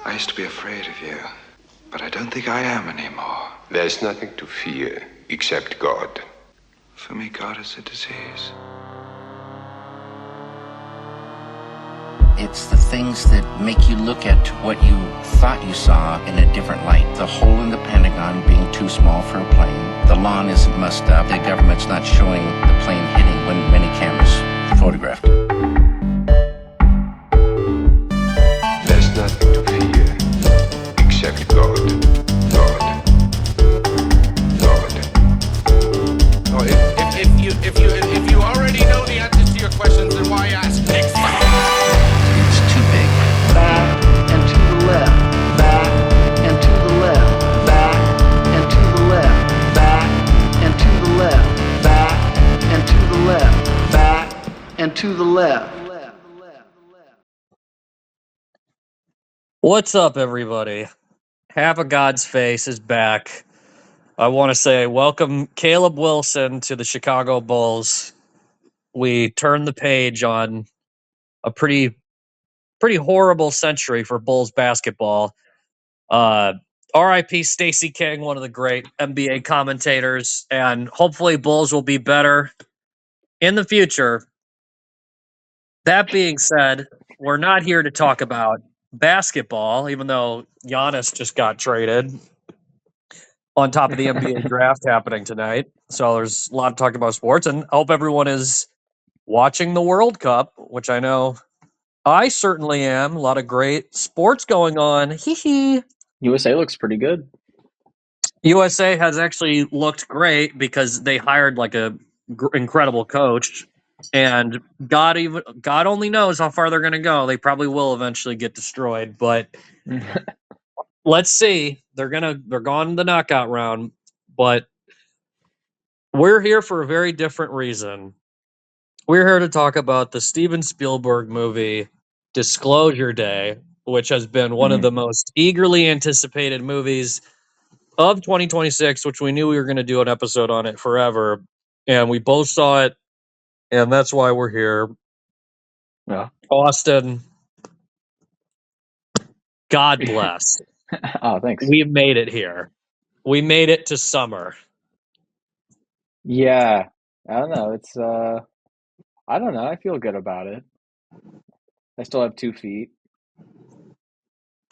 I used to be afraid of you, but I don't think I am anymore. There's nothing to fear except God. For me, God is a disease. It's the things that make you look at what you thought you saw in a different light. The hole in the Pentagon being too small for a plane. The lawn isn't mussed up. The government's not showing the plane hitting when many cameras photographed it. There's nothing to fear except God. God. God. Oh, if you already know the answers to your questions, then why ask? It's too big. Back and to the left, back and to the left, back and to the left, back and to the left, back and to the left, back and to the left. What's up, everybody? Half of God's Face is back. I want to say welcome Caleb Wilson to the Chicago Bulls. We turned the page on a pretty horrible century for Bulls basketball. R.I.P. Stacey King, one of the great NBA commentators, and hopefully Bulls will be better in the future. That being said, we're not here to talk about basketball, even though Giannis just got traded on top of the NBA draft happening tonight. So there's a lot of talk about sports, and I hope everyone is watching the World Cup, which I know I certainly am. A lot of great sports going on. Hee hee. USA looks pretty good. USA has actually looked great because they hired like a incredible coach, and God only knows how far they're going to go. They probably will eventually get destroyed, but let's see. They're gone in the knockout round, but we're here for a very different reason. We're here to talk about the Steven Spielberg movie Disclosure Day, which has been one of the most eagerly anticipated movies of 2026, which we knew we were going to do an episode on it forever, and we both saw it, and that's why we're here. Yeah. Austin, God bless. Oh, thanks. We made it here. We made it to summer. Yeah. I don't know. It's I don't know. I feel good about it. I still have 2 feet.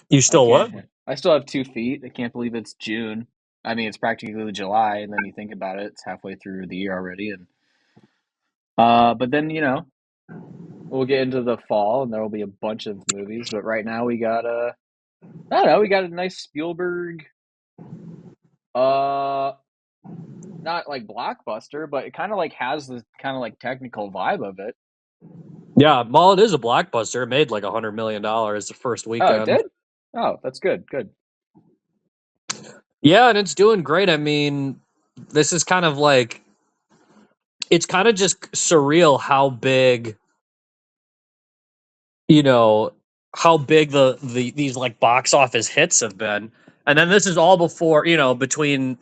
You still what? I still have 2 feet. I can't believe it's June. I mean, it's practically July, and then you think about it, it's halfway through the year already. And but then we'll get into the fall, and there will be a bunch of movies. But right now, we got I don't know. We got a nice Spielberg. Not like blockbuster, but it kind of like has this kind of like technical vibe of it. Yeah, well, it is a blockbuster. It made like $100 million the first weekend. Oh, it did? Oh, that's good. Good. Yeah, and it's doing great. I mean, this is kind of like, it's kind of just surreal how big, how big these like box office hits have been. And then this is all before, between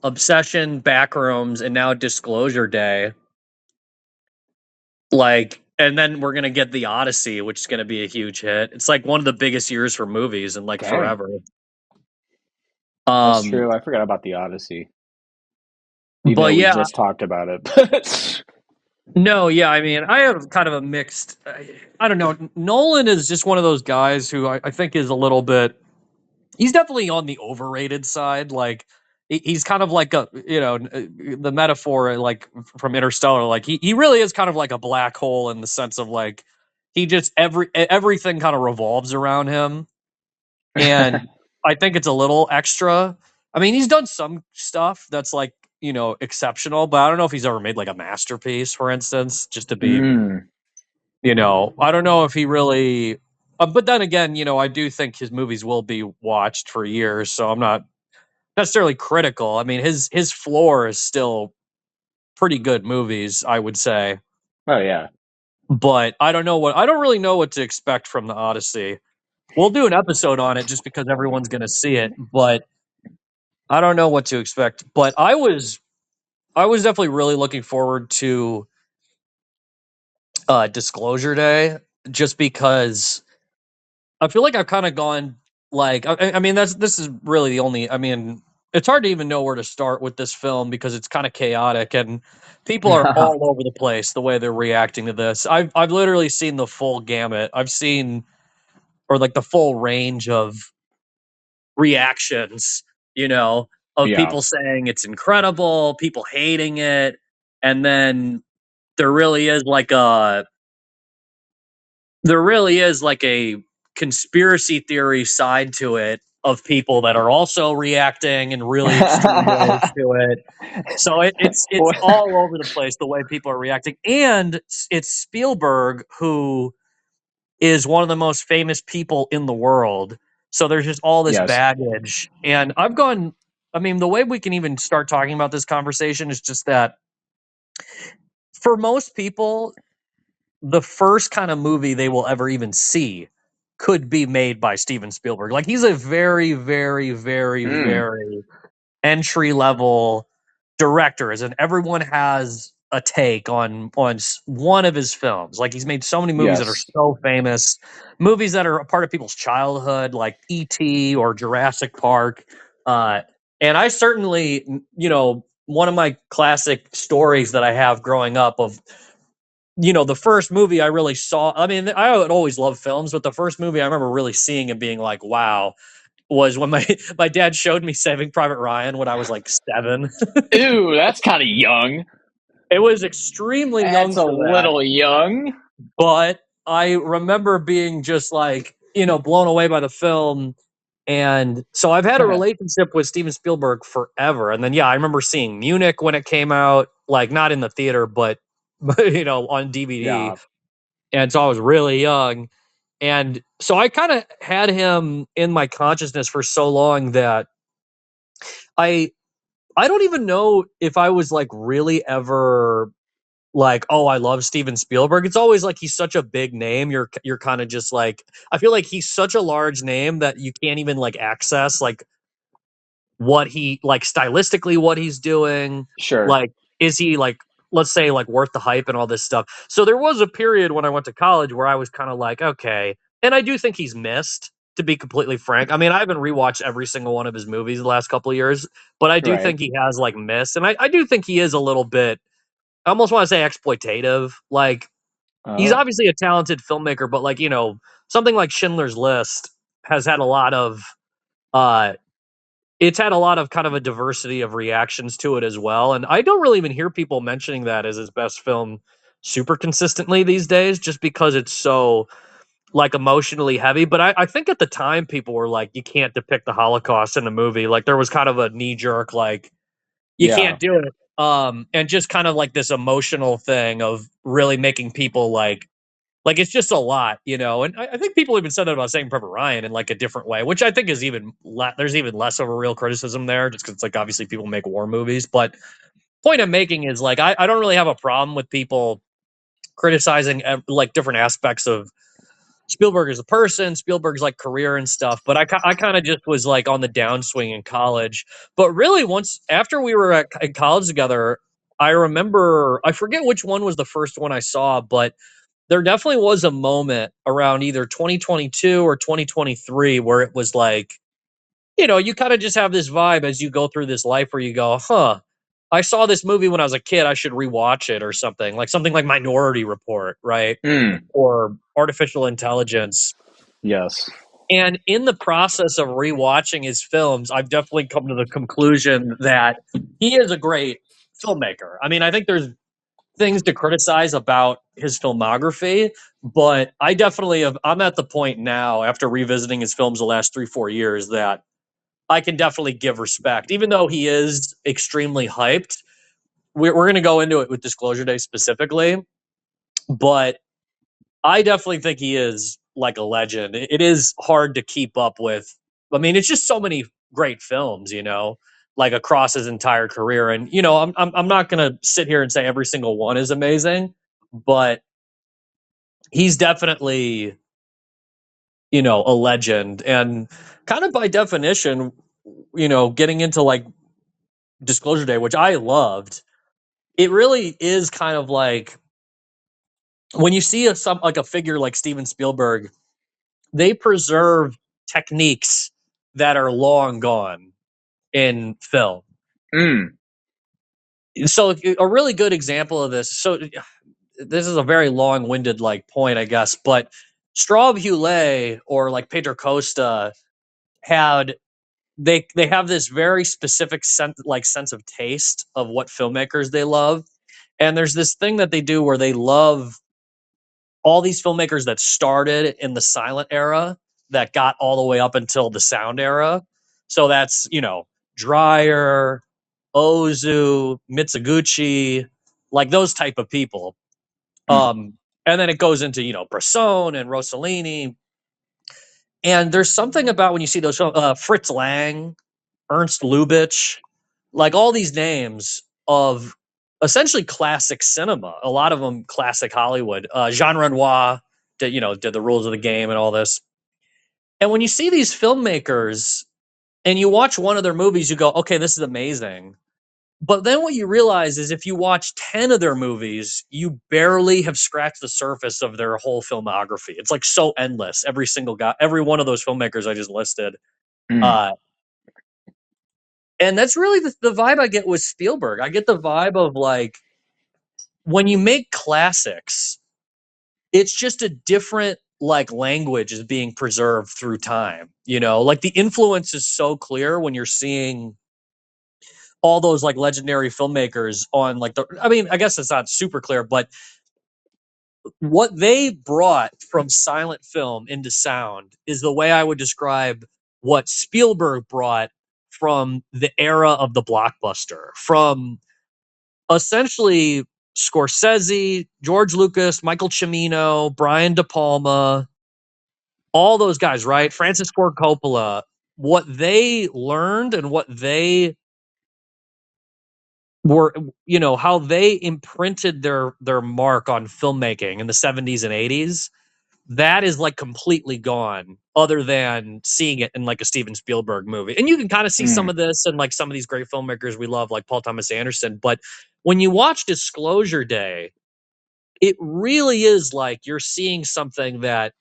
Obsession, Backrooms, and now Disclosure Day. Like, and then we're gonna get The Odyssey, which is gonna be a huge hit. It's like one of the biggest years for movies in like forever. That's true. I forgot about The Odyssey. Even but though we yeah, just talked about it. no, yeah, I mean, I have kind of a mixed. I don't know. Nolan is just one of those guys who I think is a little bit. He's definitely on the overrated side. Like he's kind of like the metaphor like from Interstellar. Like he really is kind of like a black hole in the sense of like he just everything kind of revolves around him, and I think it's a little extra. I mean, he's done some stuff that's like exceptional, but I don't know if he's ever made like a masterpiece, for instance, just to be. I don't know if he really. But then again, I do think his movies will be watched for years, so I'm not necessarily critical. I mean, his floor is still pretty good movies, I would say. Oh yeah. But I don't really know what to expect from the Odyssey. We'll do an episode on it just because everyone's going to see it, but I don't know what to expect. But I was definitely really looking forward to Disclosure Day just because I feel like I've kind of gone Like, I mean, this is really the only. I mean, it's hard to even know where to start with this film because it's kind of chaotic and people are all over the place the way they're reacting to this. I've literally seen the full gamut. I've seen or like the full range of reactions, you know, of Yeah. people saying it's incredible, people hating it, and then there really is like a there really is like a conspiracy theory side to it of people that are also reacting in really extreme ways to it. So it's all over the place the way people are reacting, and it's Spielberg who is one of the most famous people in the world. So there's just all this Yes. baggage, and I've gone. I mean, the way we can even start talking about this conversation is just that for most people, the first kind of movie they will ever even see could be made by Steven Spielberg. Like he's a very, very, very, Mm, very entry level directors, and everyone has a take on one of his films. Like he's made so many movies that are yes. so famous, movies that are a part of people's childhood, like E.T. or Jurassic Park. Uh, and I certainly, you know, one of my classic stories that I have growing up of, you know, the first movie I really saw. I mean, I would always love films, but the first movie I remember really seeing and being like, wow, was when my my dad showed me Saving Private Ryan when I was like 7. Ew, that's kind of young. It was extremely young That's a for that, little young. but I remember being just like, you know, blown away by the film. And so I've had a relationship with Steven Spielberg forever. And then yeah, I remember seeing Munich when it came out, like not in the theater, but you know, on DVD. Yeah. And so I was really young. And so I kind of had him in my consciousness for so long that I I don't even know if I was like really ever like, oh, I love Steven Spielberg. It's always like he's such a big name. You're kind of just like, I feel like he's such a large name that you can't even like access like what he like stylistically what he's doing. Sure. Like, is he like, let's say like worth the hype and all this stuff. So there was a period when I went to college where I was kind of like, okay, and I do think he's missed. To be completely frank, I mean, I haven't rewatched every single one of his movies the last couple of years, but I do Right. think he has like missed, and I do think he is a little bit. I almost want to say exploitative. Like he's Oh. obviously a talented filmmaker, but like, you know, something like Schindler's List has had a lot of uh it's had a lot of kind of a diversity of reactions to it as well. And I don't really even hear people mentioning that as his best film super consistently these days, just because it's so like emotionally heavy. But I think at the time people were like, you can't depict the Holocaust in a movie. Like there was kind of a knee jerk, like, you Yeah. can't do it. And just kind of like this emotional thing of really making people like it's just a lot, you know. And I think people even said that about Saving Private Ryan in like a different way, which I think is even there's even less of a real criticism there, just because it's like obviously people make war movies. But point I'm making is like I don't really have a problem with people criticizing like different aspects of Spielberg as a person, Spielberg's like career and stuff. But I kind of just was like on the downswing in college. But really, once after we were in college together, I remember I forget which one was the first one I saw, but there definitely was a moment around either 2022 or 2023 where it was like, you know, you kind of just have this vibe as you go through this life where you go, huh, I saw this movie when I was a kid. I should rewatch it or something like Minority Report, right? Mm, Or Artificial Intelligence. yes. And in the process of rewatching his films, I've definitely come to the conclusion that he is a great filmmaker. I mean, I think there's things to criticize about his filmography, but I definitely have, I'm at the point now after revisiting his films the last 3-4 years that I can definitely give respect, even though he is extremely hyped. We're going to go into it with Disclosure Day specifically, but I definitely think he is like a legend. It is hard to keep up with. I mean, it's just so many great films, you know, like across his entire career. And you know, I'm not gonna sit here and say every single one is amazing, but he's definitely, you know, a legend. And kind of by definition, you know, getting into like Disclosure Day, which I loved, it really is kind of like when you see some like a figure like Steven Spielberg, they preserve techniques that are long gone in film. So a really good example of this. So this is a very long-winded like point, I guess, but Straub Hule or like Pedro Costa had they have this very specific sense of taste of what filmmakers they love. And there's this thing that they do where they love all these filmmakers that started in the silent era that got all the way up until the sound era. So that's, Dreyer, Ozu, Mitsuguchi, like those type of people. And then it goes into, Bresson and Rossellini. And there's something about when you see those Fritz Lang, Ernst Lubitsch, like all these names of essentially classic cinema, a lot of them classic Hollywood. Jean Renoir did the Rules of the Game and all this. And when you see these filmmakers and you watch one of their movies, you go, okay, this is amazing. But then what you realize is if you watch 10 of their movies, you barely have scratched the surface of their whole filmography. It's like so endless. Every single guy, every one of those filmmakers I just listed. And that's really the vibe I get with Spielberg. I get the vibe of like when you make classics, it's just a different like language is being preserved through time. Like the influence is so clear when you're seeing all those like legendary filmmakers on like I guess it's not super clear, but what they brought from silent film into sound is the way I would describe what Spielberg brought from the era of the blockbuster, from essentially Scorsese, George Lucas, Michael Cimino, Brian De Palma, all those guys, right? Francis Ford Coppola, what they learned and what they were, how they imprinted their mark on filmmaking in the 70s and 80s, that is like completely gone other than seeing it in like a Steven Spielberg movie. And you can kind of see some of this in like some of these great filmmakers we love, like Paul Thomas Anderson. But when you watch Disclosure Day, it really is like you're seeing something that,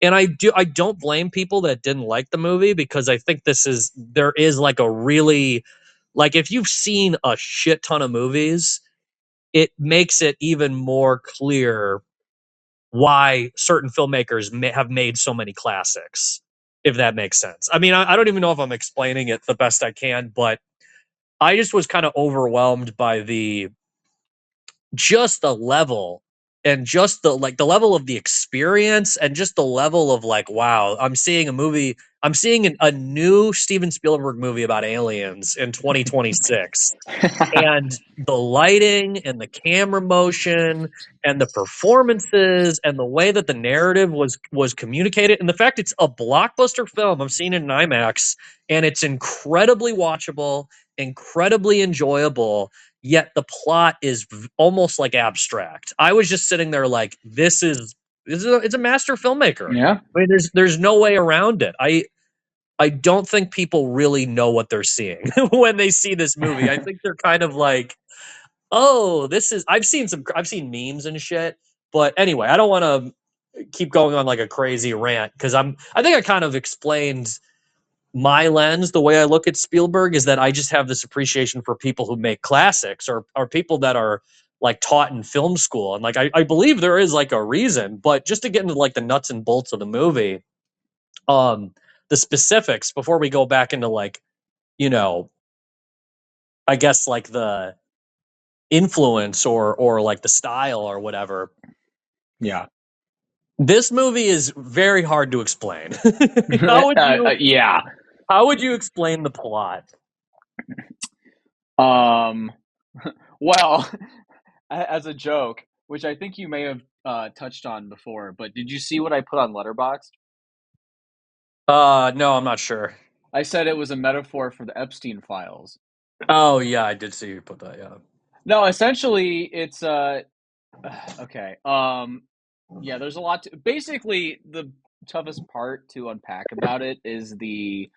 and I don't blame people that didn't like the movie, because I think there is like a really, like if you've seen a shit ton of movies, it makes it even more clear why certain filmmakers have made so many classics, if that makes sense. I mean, I don't even know if I'm explaining it the best I can, but I just was kind of overwhelmed by just the level and just the level of the experience and just the level of like, wow, I'm seeing a new Steven Spielberg movie about aliens in 2026. And the lighting and the camera motion and the performances and the way that the narrative was communicated, and the fact it's a blockbuster film, I'm seeing it in IMAX, and it's incredibly watchable, incredibly enjoyable, yet the plot is almost like abstract. I was just sitting there like, it's a master filmmaker. Yeah. I mean, there's no way around it. I don't think people really know what they're seeing when they see this movie. I think they're kind of like, oh, I've seen memes and shit. But anyway, I don't want to keep going on like a crazy rant, because I think I kind of explained my lens. The way I look at Spielberg is that I just have this appreciation for people who make classics, or people that are like taught in film school. And like, I believe there is like a reason, but just to get into like the nuts and bolts of the movie, the specifics before we go back into like, I guess like the influence or like the style or whatever. Yeah. This movie is very hard to explain. Yeah. How would you explain the plot? Well, as a joke, which I think you may have touched on before, but did you see what I put on Letterboxd? No, I'm not sure. I said it was a metaphor for the Epstein files. Oh yeah, I did see you put that. Yeah. No, essentially it's okay. Yeah, there's a lot to, basically the toughest part to unpack about it is the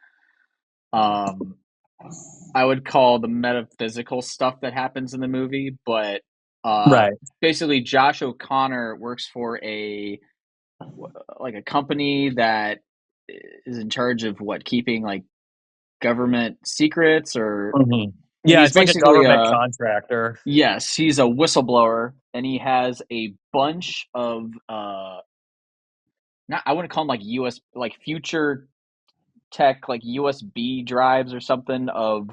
I would call the metaphysical stuff that happens in the movie, but Right. basically Josh O'Connor works for a company that is in charge of what, keeping like government secrets, or Mhm. Yeah, he's it's like a basically government a contractor. yes, he's a whistleblower, and he has a bunch of not I wouldn't call them like US like future tech like USB drives or something of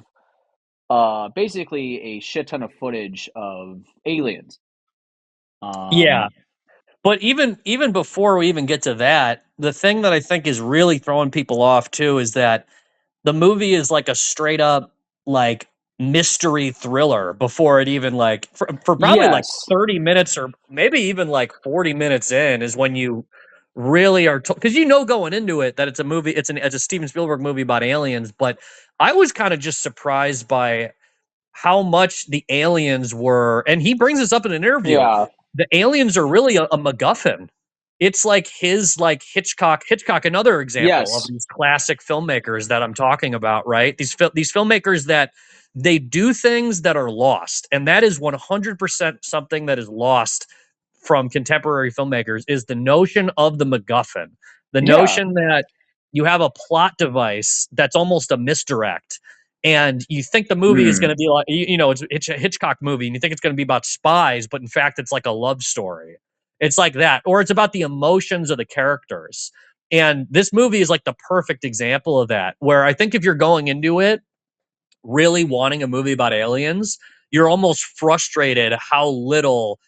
basically a shit ton of footage of aliens. Yeah. Um But even before we even get to that, the thing that I think is really throwing people off too is that the movie is like a straight up like mystery thriller before it even like for probably like yes. 30 minutes or maybe even like 40 minutes in is when you really are because you know going into it that it's a movie, it's a Steven Spielberg movie about aliens, but I was kind of just surprised by how much the aliens were, and he brings this up in an interview. Yeah. The aliens are really a MacGuffin. It's like his like Hitchcock, another example of Yes. these classic filmmakers that I'm talking about, right? These filmmakers that they do things that are lost, and that is 100% something that is lost from contemporary filmmakers is the notion of the MacGuffin, the Yeah. notion that you have a plot device that's almost a misdirect and you think the movie is going Mm. to be like it's a Hitchcock movie and you think it's going to be about spies, but in fact it's like a love story. It's like that, or it's about the emotions of the characters. And this movie is like the perfect example of that, where I think if you're going into it really wanting a movie about aliens, you're almost frustrated how little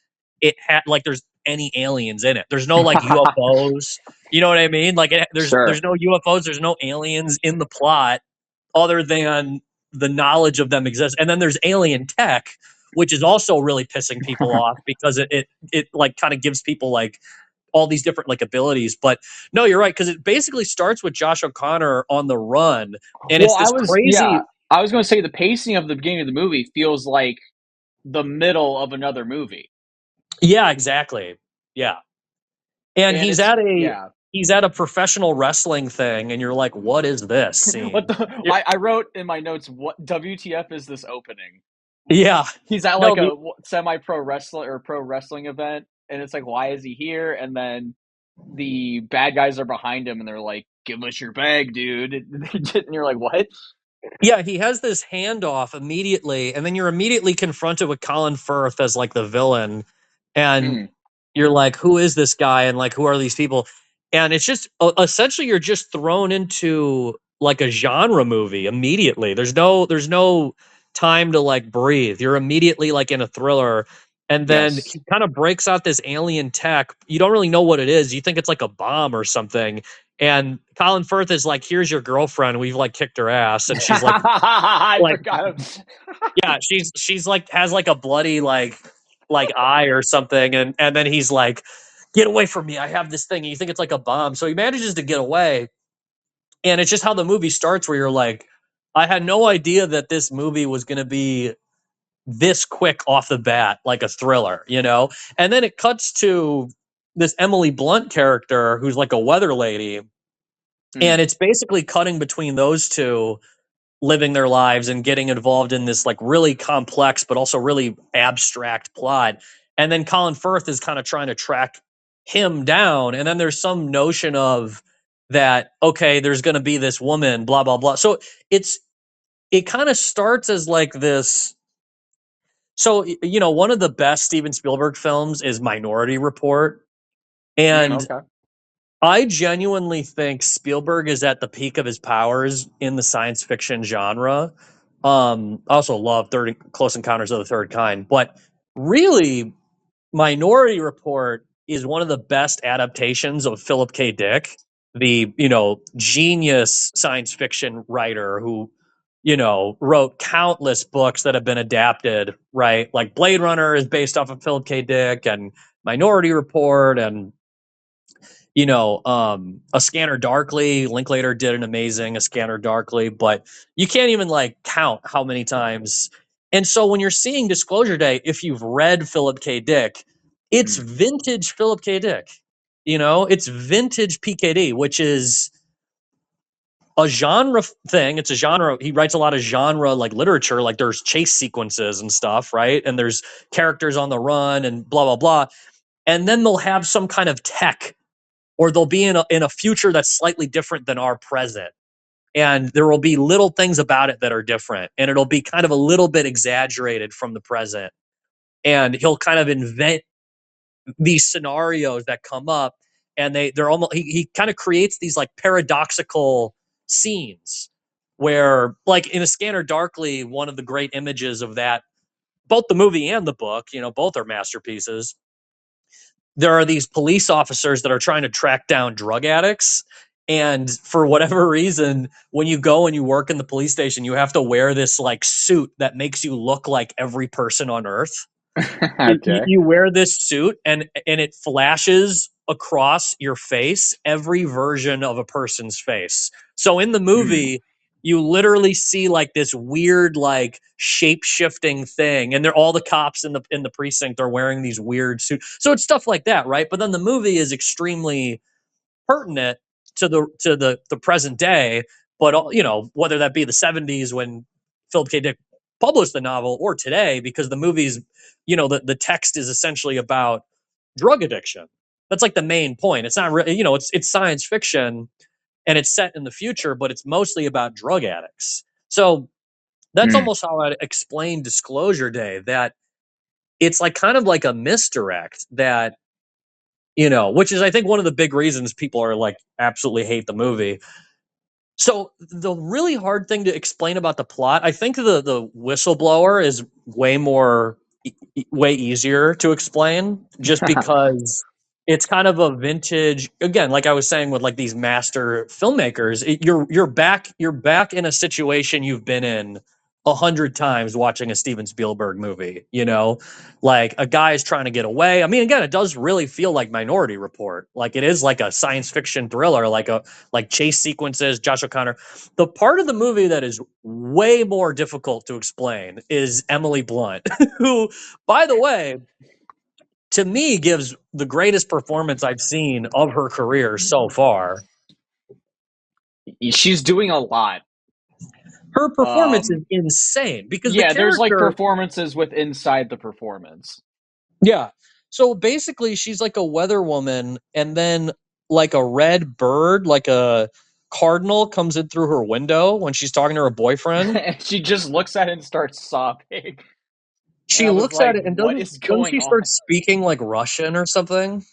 it had like there's any aliens in it. There's no like UFOs. You know what I mean? Like there's Sure. no UFOs, there's no aliens in the plot other than the knowledge of them exists. And then there's alien tech, which is also really pissing people off because it like kind of gives people like all these different like abilities. But no, you're right, because it basically starts with Josh O'Connor on the run, and Well, it's this yeah, crazy. I was going to say the pacing of the beginning of the movie feels like the middle of another movie. Yeah, exactly. Yeah, and And it's yeah. he's at a professional wrestling thing, and you're like, what is this What scene? the Y- I wrote in my notes, what WTF is this opening? Yeah, He's at no, like a semi-pro wrestler or pro wrestling event, and it's like, why is he here? And then the bad guys are behind him, and they're like, "Give us your bag, dude." And you're like, "What?" yeah, he has this handoff immediately, and then you're immediately confronted with Colin Firth as like the villain, and Mm, you're like, who is this guy, and like, who are these people? And it's just essentially you're just thrown into like a genre movie immediately. There's no time to like breathe. You're immediately like in a thriller, and then yes. he kind of breaks out this alien tech. You don't really know what it is. You think it's like a bomb or something, and Colin Firth is like, "Here's your girlfriend. We've like kicked her ass," and she's I like, forgot. yeah, she's like has like a bloody like eye or something, and then he's like, "Get away from me! I have this thing." And you think it's like a bomb, so he manages to get away, and it's just how the movie starts, where you're like, "I had no idea that this movie was going to be this quick off the bat, like a thriller," you know. And then it cuts to this Emily Blunt character who's like a weather lady, and Mm, it's basically cutting between those two living their lives and getting involved in this like really complex but also really abstract plot. And then Colin Firth is kind of trying to track him down. And then there's some notion of that, okay, there's going to be this woman, blah, blah, blah. So it kind of starts as like this. So, one of the best Steven Spielberg films is Minority Report. And okay. I genuinely think Spielberg is at the peak of his powers in the science fiction genre. I also love Close Encounters of the Third Kind, but really, Minority Report is one of the best adaptations of Philip K. Dick, the genius science fiction writer who wrote countless books that have been adapted. Right, like Blade Runner is based off of Philip K. Dick, and Minority Report, and A Scanner Darkly. Linklater did an amazing A Scanner Darkly, but you can't even like count how many times. And so when you're seeing Disclosure Day, if you've read Philip K. Dick, it's Mm, vintage Philip K. Dick. It's vintage PKD, which is a genre thing. It's a genre. He writes a lot of genre like literature, like there's chase sequences and stuff, right? And there's characters on the run and blah, blah, blah. And then they'll have some kind of tech or they'll be in a future that's slightly different than our present. And there will be little things about it that are different. And it'll be kind of a little bit exaggerated from the present. And he'll kind of invent these scenarios that come up, and they're almost he kind of creates these like paradoxical scenes where, like in A Scanner Darkly, one of the great images of that, both the movie and the book, both are masterpieces. There are these police officers that are trying to track down drug addicts, and for whatever reason, when you go and you work in the police station, you have to wear this like suit that makes you look like every person on earth. Okay. You wear this suit, and it flashes across your face every version of a person's face. So in the Hmm. movie, you literally see like this weird like shape shifting thing, and they're all the cops in the precinct are wearing these weird suits. So it's stuff like that, right? But then the movie is extremely pertinent to the present day, but whether that be the 70s when Philip K. Dick published the novel, or today, because the movies, the text is essentially about drug addiction. That's like the main point. It's not really, it's science fiction and it's set in the future, but it's mostly about drug addicts. So that's Hmm. almost how I explain Disclosure Day, that it's like kind of like a misdirect that, which is, I think, one of the big reasons people are like absolutely hate the movie. So the really hard thing to explain about the plot, I think the whistleblower is way easier to explain, just because it's kind of a vintage, again, like I was saying with like these master filmmakers, you're back in a situation you've been in 100 times watching a Steven Spielberg movie, like a guy is trying to get away. I mean, again, it does really feel like Minority Report. Like it is like a science fiction thriller, like chase sequences, Josh O'Connor. The part of the movie that is way more difficult to explain is Emily Blunt, who, by the way, to me gives the greatest performance I've seen of her career so far. She's doing a lot. Her performance is insane because the Yeah, there's like character, performances with inside the performance. yeah. So basically, she's like a weather woman, and then like a red bird, like a cardinal, comes in through her window when she's talking to her boyfriend. And she just looks at it and starts sobbing. And She I was looks at like, it and what doesn't is doesn't going she on? start speaking like Russian or something?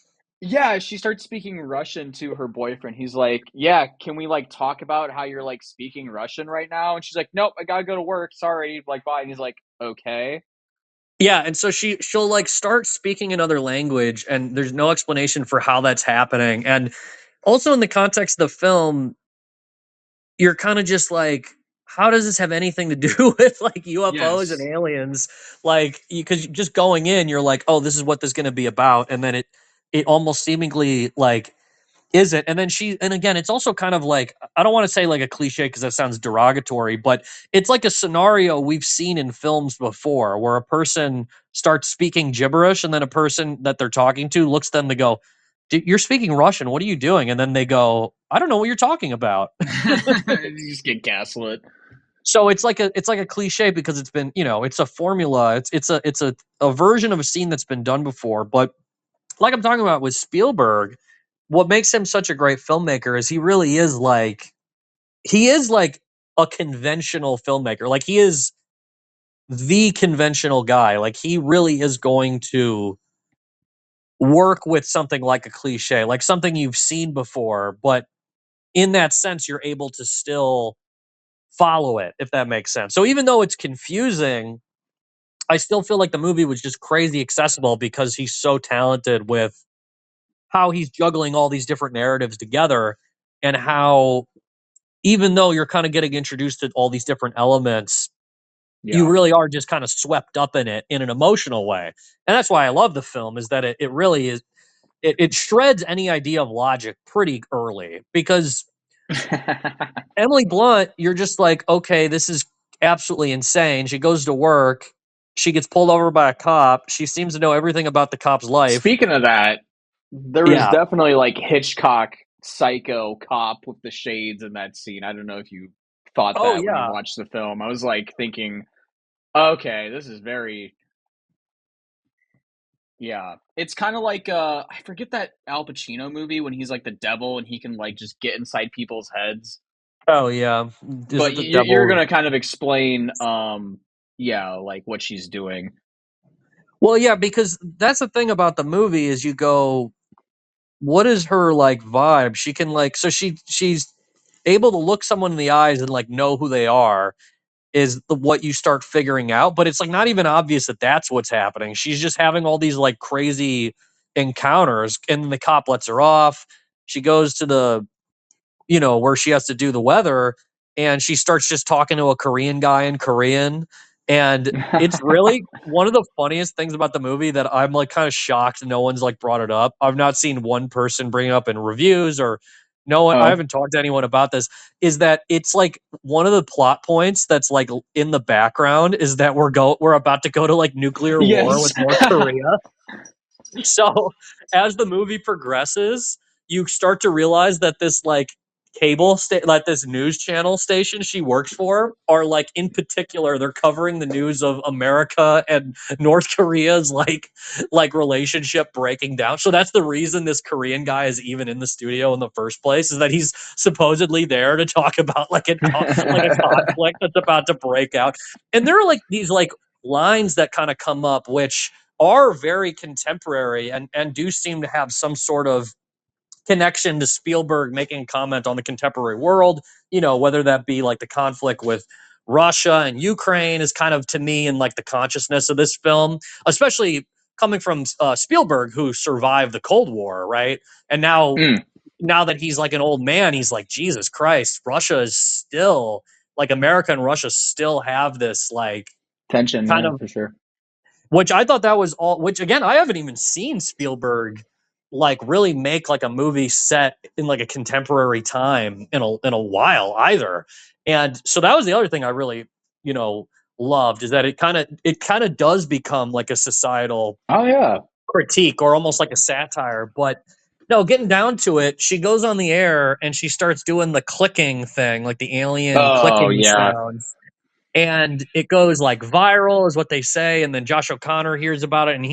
Yeah, she starts speaking Russian to her boyfriend. He's like, "Yeah, can we like talk about how you're like speaking Russian right now?" And she's like, "Nope, I gotta go to work. Sorry, like bye." And he's like, "Okay." Yeah, and so she'll like start speaking another language, and there's no explanation for how that's happening. And also in the context of the film, you're kind of just like, how does this have anything to do with like UFOs and Yes. aliens? Like, because just going in, you're like, oh, this is what this is going to be about, and then it almost seemingly like isn't. And then and again, it's also kind of like, I don't want to say like a cliche because that sounds derogatory, but it's like a scenario we've seen in films before where a person starts speaking gibberish, and then a person that they're talking to looks at them to go, You're speaking Russian. What are you doing?" And then they go, "I don't know what you're talking about." You just get gaslit. So it's like a cliche because it's been, it's a formula. It's a version of a scene that's been done before. But like I'm talking about with Spielberg, what makes him such a great filmmaker is he is like a conventional filmmaker. Like he is the conventional guy. Like he really is going to work with something like a cliche, like something you've seen before, but in that sense you're able to still follow it, if that makes sense. So even though it's confusing, I still feel like the movie was just crazy accessible because he's so talented with how he's juggling all these different narratives together, and how, even though you're kind of getting introduced to all these different elements, you Yeah. really are just kind of swept up in it in an emotional way. And that's why I love the film, is that it really is, it shreds any idea of logic pretty early, because Emily Blunt, you're just like, okay, this is absolutely insane. She goes to work, she gets pulled over by a cop, she seems to know everything about the cop's life. Speaking of that, there was Yeah. definitely like Hitchcock psycho cop with the shades in that scene. I don't know if you thought Oh that when you yeah. watched the film. I was like thinking, okay, this is very, Yeah. It's kind of like I forget that Al Pacino movie when he's like the devil and he can like just get inside people's heads. Oh yeah, is But it the you're devil? gonna kind of explain, yeah, like what she's doing. Well, yeah, because that's the thing about the movie is you go, what is her like vibe? She can like so she's able to look someone in the eyes and like know who they are is what you start figuring out, but it's like not even obvious that that's what's happening. She's just having all these like crazy encounters and then the cop lets her off. She goes to the where she has to do the weather and she starts just talking to a Korean guy in Korean. And it's really one of the funniest things about the movie that I'm like kind of shocked no one's like brought it up. I've not seen one person bring it up in reviews or no one, I Oh. haven't talked to anyone about this, is that it's like one of the plot points that's like in the background is that we're about to go to like nuclear war Yes. with North Korea. So as the movie progresses, you start to realize that this like like this news channel station she works for are like in particular they're covering the news of America and North Korea's like relationship breaking down. So that's the reason this Korean guy is even in the studio in the first place is that he's supposedly there to talk about like a conflict that's about to break out. And there are like these like lines that kind of come up which are very contemporary and do seem to have some sort of connection to Spielberg making a comment on the contemporary world, whether that be like the conflict with Russia and Ukraine is kind of to me in like the consciousness of this film, especially coming from Spielberg who survived the Cold War, right? And Mm, now that he's like an old man, he's like, Jesus Christ, Russia is still like America and Russia still have this like tension, kind yeah, of for sure. which I thought that was all. Which again, I haven't even seen Spielberg like really make like a movie set in like a contemporary time in a while either. And so that was the other thing I really you know loved is that it kind of does become like a societal Oh yeah. critique or almost like a satire. But no, getting down to it, she goes on the air and she starts doing the clicking thing, like the alien Oh clicking yeah. sounds and it goes like viral is what they say and then Josh O'Connor hears about it and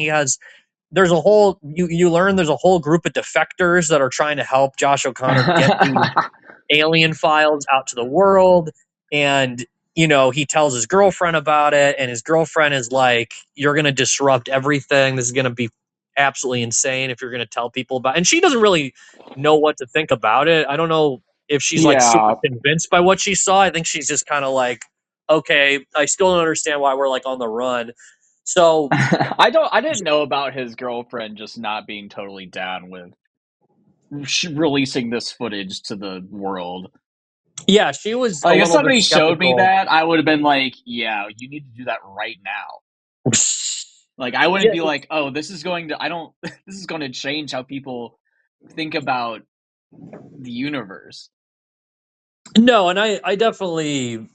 there's a whole you learn there's a whole group of defectors that are trying to help Josh O'Connor get these alien files out to the world and he tells his girlfriend about it and his girlfriend is like you're going to disrupt everything, this is going to be absolutely insane if you're going to tell people about it. And she doesn't really know what to think about it. I don't know if she's like super Yeah. convinced by what she saw. I think she's just kind of like okay, I still don't understand why we're like on the run. So I didn't know about his girlfriend just not being totally down with releasing this footage to the world. yeah, she was a Like if little bit somebody showed me skeptical. that, I would have been like, yeah, you need to do that right now. Like I wouldn't Yeah, be like, oh, this is going to I don't this is going to change how people think about the universe. no, and I definitely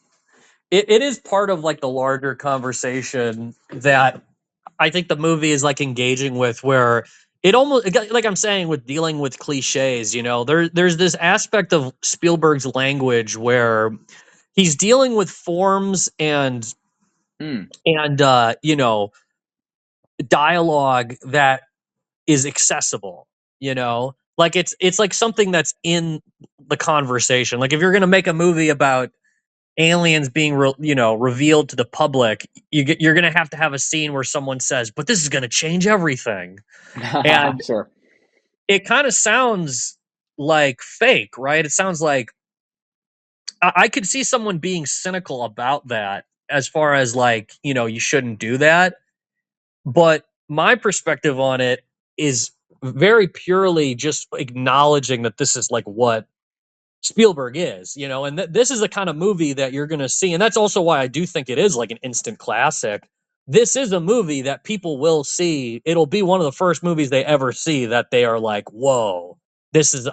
it is part of like the larger conversation that I think the movie is like engaging with where it almost like I'm saying with dealing with cliches, there's this aspect of Spielberg's language where he's dealing with forms Mm. and dialogue that is accessible, like it's like something that's in the conversation. Like if you're going to make a movie about aliens being revealed to the public, you're going to have a scene where someone says, but this is going to change everything. And Sure. it kind of sounds like fake, right? It sounds like I could see someone being cynical about that as far as like you shouldn't do that. But my perspective on it is very purely just acknowledging that this is like what Spielberg is, and this is the kind of movie that you're going to see. And that's also why I do think it is like an instant classic. This is a movie that people will see. It'll be one of the first movies they ever see that they are like, whoa,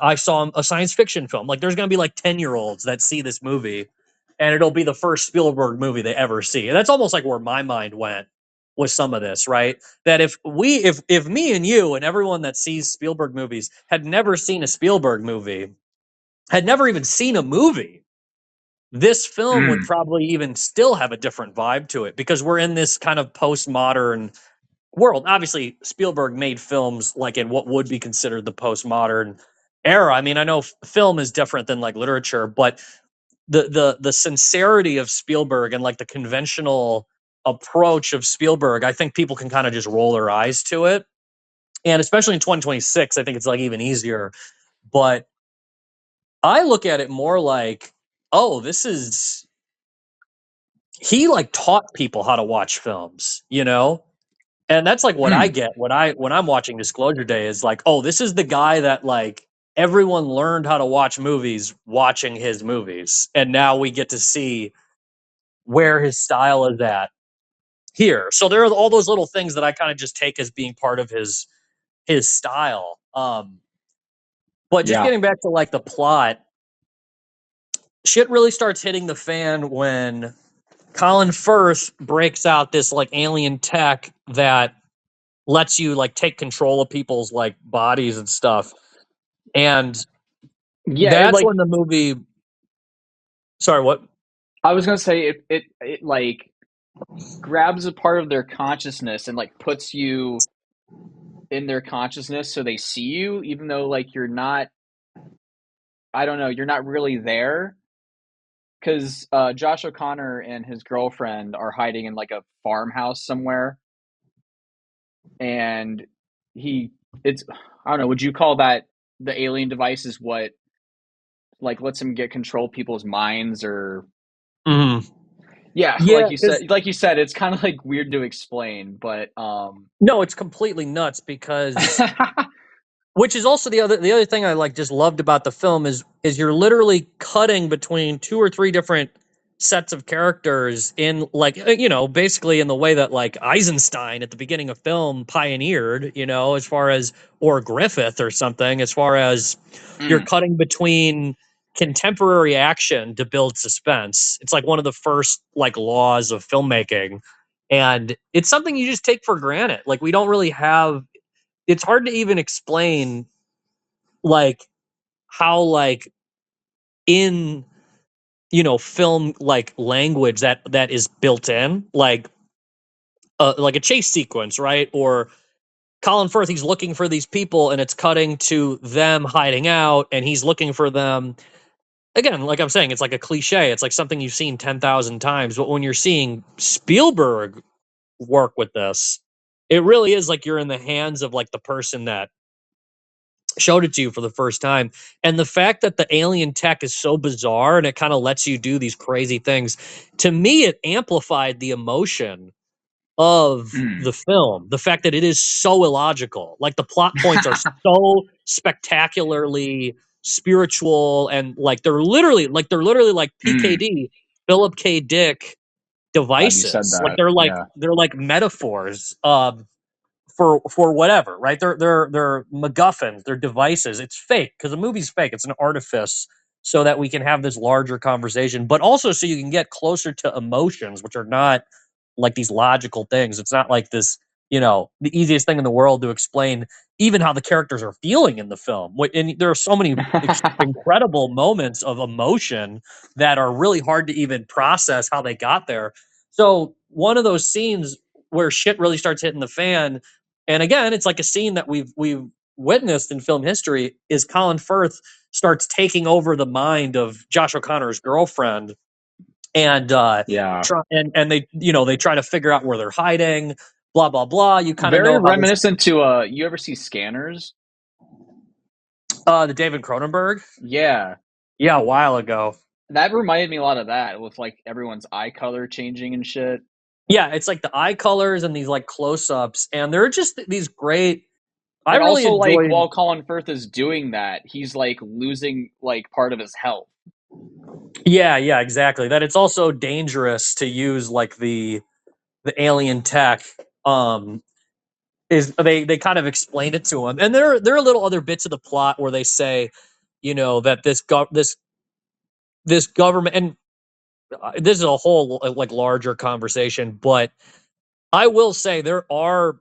I saw a science fiction film. Like there's going to be like 10-year-olds that see this movie and it'll be the first Spielberg movie they ever see. And that's almost like where my mind went with some of this, right? That if me and you and everyone that sees Spielberg movies had never seen a Spielberg movie, had never even seen a movie, this film would Mm. probably even still have a different vibe to it because we're in this kind of postmodern world. Obviously, Spielberg made films like in what would be considered the postmodern era. I mean, I know film is different than like literature, but the sincerity of Spielberg and like the conventional approach of Spielberg, I think people can kind of just roll their eyes to it. And especially in 2026, I think it's like even easier. But I look at it more like, oh, this is he like taught people how to watch films, you know? And that's like what I Mm, get when I'm watching Disclosure Day is like, oh, this is the guy that like everyone learned how to watch movies watching his movies. And now we get to see where his style is at here. So there are all those little things that I kind of just take as being part of his style. But just yeah. getting back to like the plot, shit really starts hitting the fan when Colin Firth breaks out this like alien tech that lets you like take control of people's like bodies and stuff. And Yeah, it that's like when the movie sorry, what? I was gonna say it like grabs a part of their consciousness and like puts you in their consciousness so they see you, even though like you're not. I don't know, you're not really there because Josh O'Connor and his girlfriend are hiding in like a farmhouse somewhere, and he it's I don't know. Would you call that the alien device is what like lets him get control of people's minds or Mhm. yeah, Yeah, because like you said, it's kind of like weird to explain, but no, it's completely nuts because which is also the other thing I like just loved about the film is you're literally cutting between two or three different sets of characters in like basically in the way that like Eisenstein at the beginning of film pioneered, as far as or Griffith or something, as far as you're mm, cutting between contemporary action to build suspense. It's like one of the first like laws of filmmaking. And it's something you just take for granted. Like we don't really have it's hard to even explain like how like in film like language that is built in like a chase sequence, right? Or Colin Firth, he's looking for these people and it's cutting to them hiding out and he's looking for them again. Like I'm saying, it's like a cliche, it's like something you've seen 10,000 times, but when you're seeing Spielberg work with this, it really is like you're in the hands of like the person that showed it to you for the first time. And the fact that the alien tech is so bizarre and it kind of lets you do these crazy things, to me, it amplified the emotion of mm. the film. The fact that it is so illogical, like the plot points are so spectacularly spiritual and like they're literally like Mm. PKD, Philip K. Dick Glad you said devices. Like that. they're like Yeah. they're like metaphors for whatever, right? They're MacGuffins, they're devices. It's fake because the movie's fake. It's an artifice so that we can have this larger conversation, but also so you can get closer to emotions, which are not like these logical things. It's not like this, the easiest thing in the world to explain even how the characters are feeling in the film. And there are so many incredible moments of emotion that are really hard to even process how they got there. So one of those scenes where shit really starts hitting the fan, and again, it's like a scene that we've witnessed in film history, is Colin Firth starts taking over the mind of Josh O'Connor's girlfriend, and Yeah. they try to figure out where they're hiding, blah blah blah. You kind of Very know how this reminiscent to you ever see Scanners? the David Cronenberg, Yeah. yeah, a while ago. That reminded me a lot of that with like everyone's eye color changing and shit. Yeah, it's like the eye colors and these like close-ups, and they're just these great. I And really also like enjoyed. while Colin Firth is doing that, he's like losing like part of his health. Yeah, yeah, exactly. That it's also dangerous to use like the alien tech. Is they kind of explained it to him, and there are little other bits of the plot where they say, that this government, and this is a whole like larger conversation, but I will say there are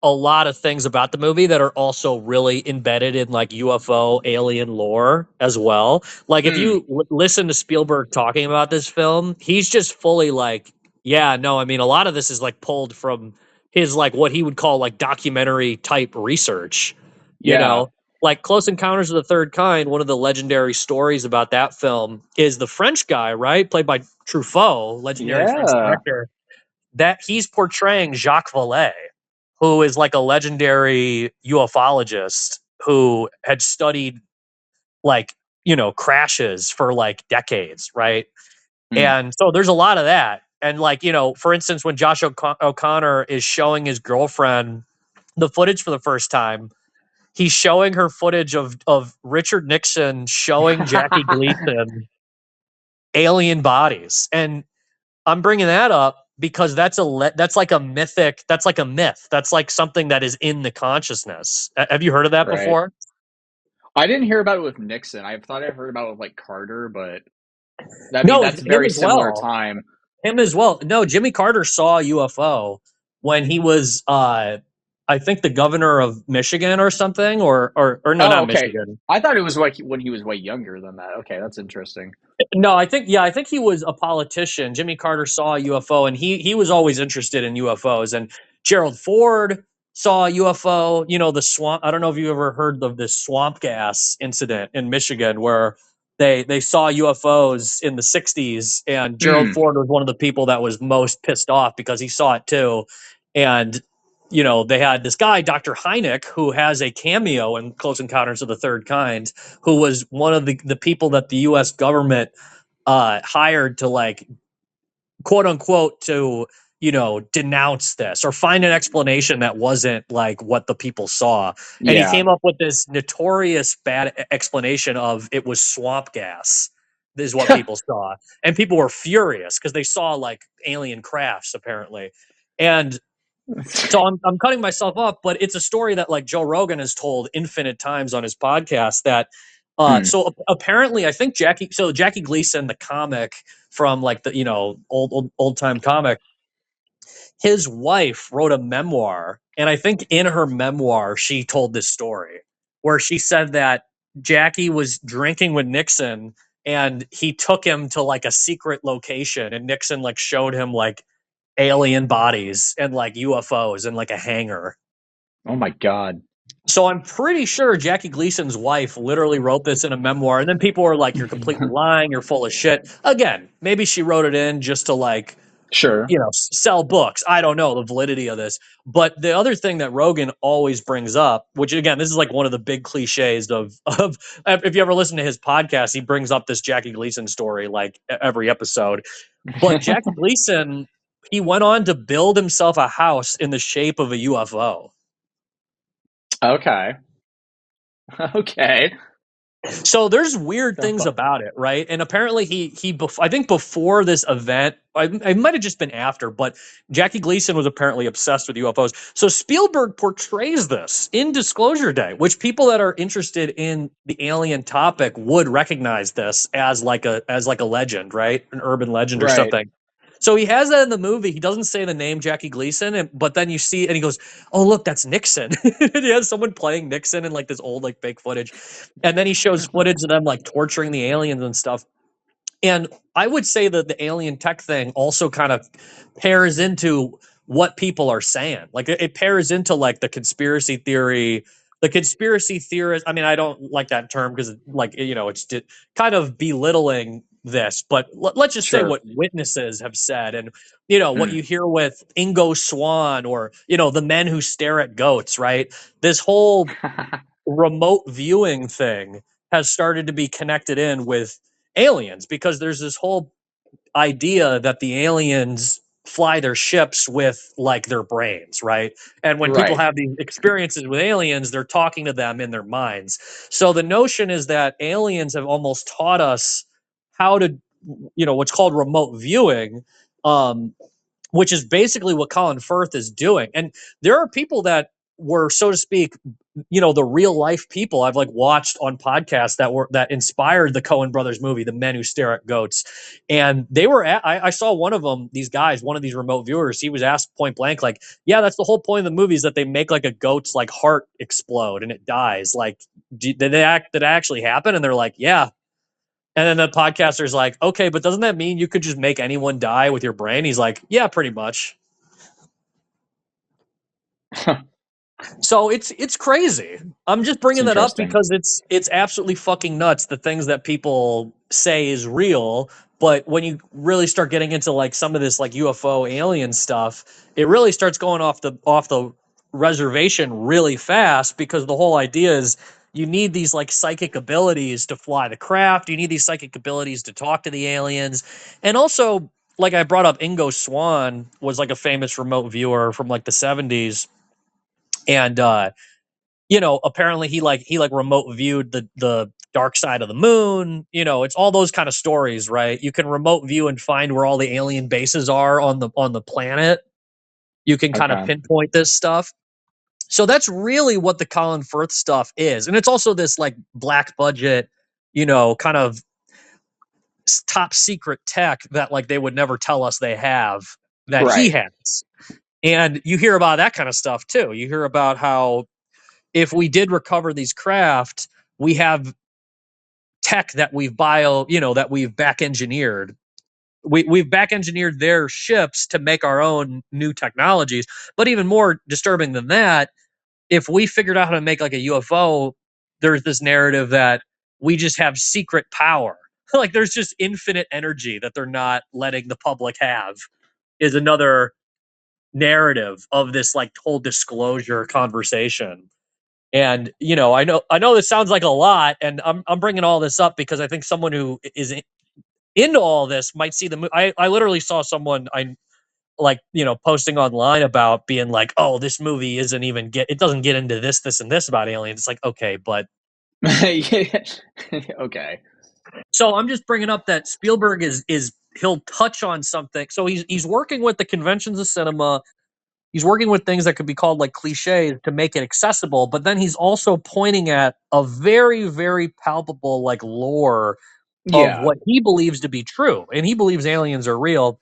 a lot of things about the movie that are also really embedded in like UFO alien lore as well. Like if Mm. you listen to Spielberg talking about this film, he's just fully like, yeah, no, I mean a lot of this is like pulled from his like what he would call like documentary type research. You Yeah. know, like Close Encounters of the Third Kind, one of the legendary stories about that film is the French guy, right? Played by Truffaut, legendary French Yeah. director, that he's portraying Jacques Vallée, who is like a legendary ufologist who had studied like, crashes for like decades, right? Hmm. And so there's a lot of that. And like, for instance, when Josh O'Connor is showing his girlfriend the footage for the first time, he's showing her footage of Richard Nixon showing Jackie Gleason alien bodies. And I'm bringing that up because that's like a mythic, that's like a myth. That's like something that is in the consciousness. Have you heard of that Right. before? I didn't hear about it with Nixon. I thought I heard about it with like Carter, but I mean No, that's him very as similar well. time. Him as well. No, Jimmy Carter saw a UFO when he was, I think, the governor of Michigan or something, or no, Oh, not okay. Michigan. I thought it was like when he was way younger than that. Okay, that's interesting. No, I think he was a politician. Jimmy Carter saw a UFO, and he was always interested in UFOs. And Gerald Ford saw a UFO. You know, the swamp. I don't know if you ever heard of this swamp gas incident in Michigan where they saw UFOs in the '60s, and Gerald Hmm. Ford was one of the people that was most pissed off because he saw it too. And they had this guy, Dr. Hynek, who has a cameo in Close Encounters of the Third Kind, who was one of the people that the U.S. government hired to like quote unquote to denounce this or find an explanation that wasn't like what the people saw. And he Yeah. came up with this notorious bad explanation of it was swamp gas. This is what people saw, and people were furious because they saw like alien crafts apparently. And so I'm cutting myself off, but it's a story that like Joe Rogan has told infinite times on his podcast that Hmm. apparently I think Jackie Gleason, the comic from like the old time comic, his wife wrote a memoir, and I think in her memoir she told this story where she said that Jackie was drinking with Nixon and he took him to like a secret location and Nixon like showed him like alien bodies and like UFOs and like a hangar. Oh my God. So I'm pretty sure Jackie Gleason's wife literally wrote this in a memoir, and then people were like, "You're completely lying. You're full of shit." Again, maybe she wrote it in just to like Sure. sell books. I don't know the validity of this. But the other thing that Rogan always brings up, which again, this is like one of the big cliches of if you ever listen to his podcast, he brings up this Jackie Gleason story like every episode. But Jackie Gleason, he went on to build himself a house in the shape of a UFO. Okay. Okay. So there's weird things about it, right? And apparently I think before this event, I might have just been after, but Jackie Gleason was apparently obsessed with UFOs. So Spielberg portrays this in Disclosure Day, which people that are interested in the alien topic would recognize this as like a legend, right? An urban legend or Right. something. So he has that in the movie. He doesn't say the name Jackie Gleason, but then you see, and he goes, "Oh, look, that's Nixon." And he has someone playing Nixon in like this old like fake footage, and then he shows footage of them like torturing the aliens and stuff. And I would say that the alien tech thing also kind of pairs into what people are saying. Like it pairs into like the conspiracy theory. The conspiracy theorist. I mean, I don't like that term because, like, it's kind of belittling this. But let's just say Sure. what witnesses have said, and what Hmm. you hear with Ingo Swann, or the men who stare at goats. Right. This whole remote viewing thing has started to be connected in with aliens because there's this whole idea that the aliens fly their ships with like their brains, right? And when people Right. have these experiences with aliens, they're talking to them in their minds. So the notion is that aliens have almost taught us how to, what's called remote viewing, um, which is basically what Colin Firth is doing. And there are people that were, so to speak, the real life people I've like watched on podcasts that inspired the Coen Brothers movie, The Men Who Stare at Goats. And they were I saw one of them, these guys, one of these remote viewers, he was asked point blank, like, yeah, that's the whole point of the movie is that they make like a goat's like heart explode and it dies. Like, did that actually happen? And they're like, yeah. And then the podcaster's like, okay, but doesn't that mean you could just make anyone die with your brain? He's like, yeah, pretty much. So it's crazy. I'm just It's bringing that up interesting. because it's absolutely fucking nuts, the things that people say is real, but when you really start getting into like some of this like UFO alien stuff, it really starts going off the reservation really fast, because the whole idea is you need these like psychic abilities to fly the craft, you need these psychic abilities to talk to the aliens. And also, like I brought up, Ingo Swann was like a famous remote viewer from like the 70s, and apparently he remote viewed the dark side of the moon. It's all those kind of stories, right? You can remote view and find where all the alien bases are on the planet. You can kind of Okay. pinpoint this stuff. So that's really what the Colin Firth stuff is. And it's also this like black budget, kind of top secret tech that like they would never tell us they have, that he Right. has. And you hear about that kind of stuff too. You hear about how if we did recover these craft, we have tech that that we've back engineered. We've back engineered their ships to make our own new technologies. But even more disturbing than that, if we figured out how to make like a UFO, there's this narrative that we just have secret power. Like there's just infinite energy that they're not letting the public have, is another narrative of this like whole disclosure conversation. And I know this sounds like a lot, and I'm bringing all this up because I think someone who is into all this might see the movie. I literally saw someone I like, posting online about being like, "Oh, this movie it doesn't get into this and this about aliens." It's like, okay, but Yeah. Okay. so I'm just bringing up that Spielberg is he'll touch on something. So he's working with the conventions of cinema. He's working with things that could be called like cliches to make it accessible, but then he's also pointing at a very, very palpable like lore of Yeah. what he believes to be true. And he believes aliens are real.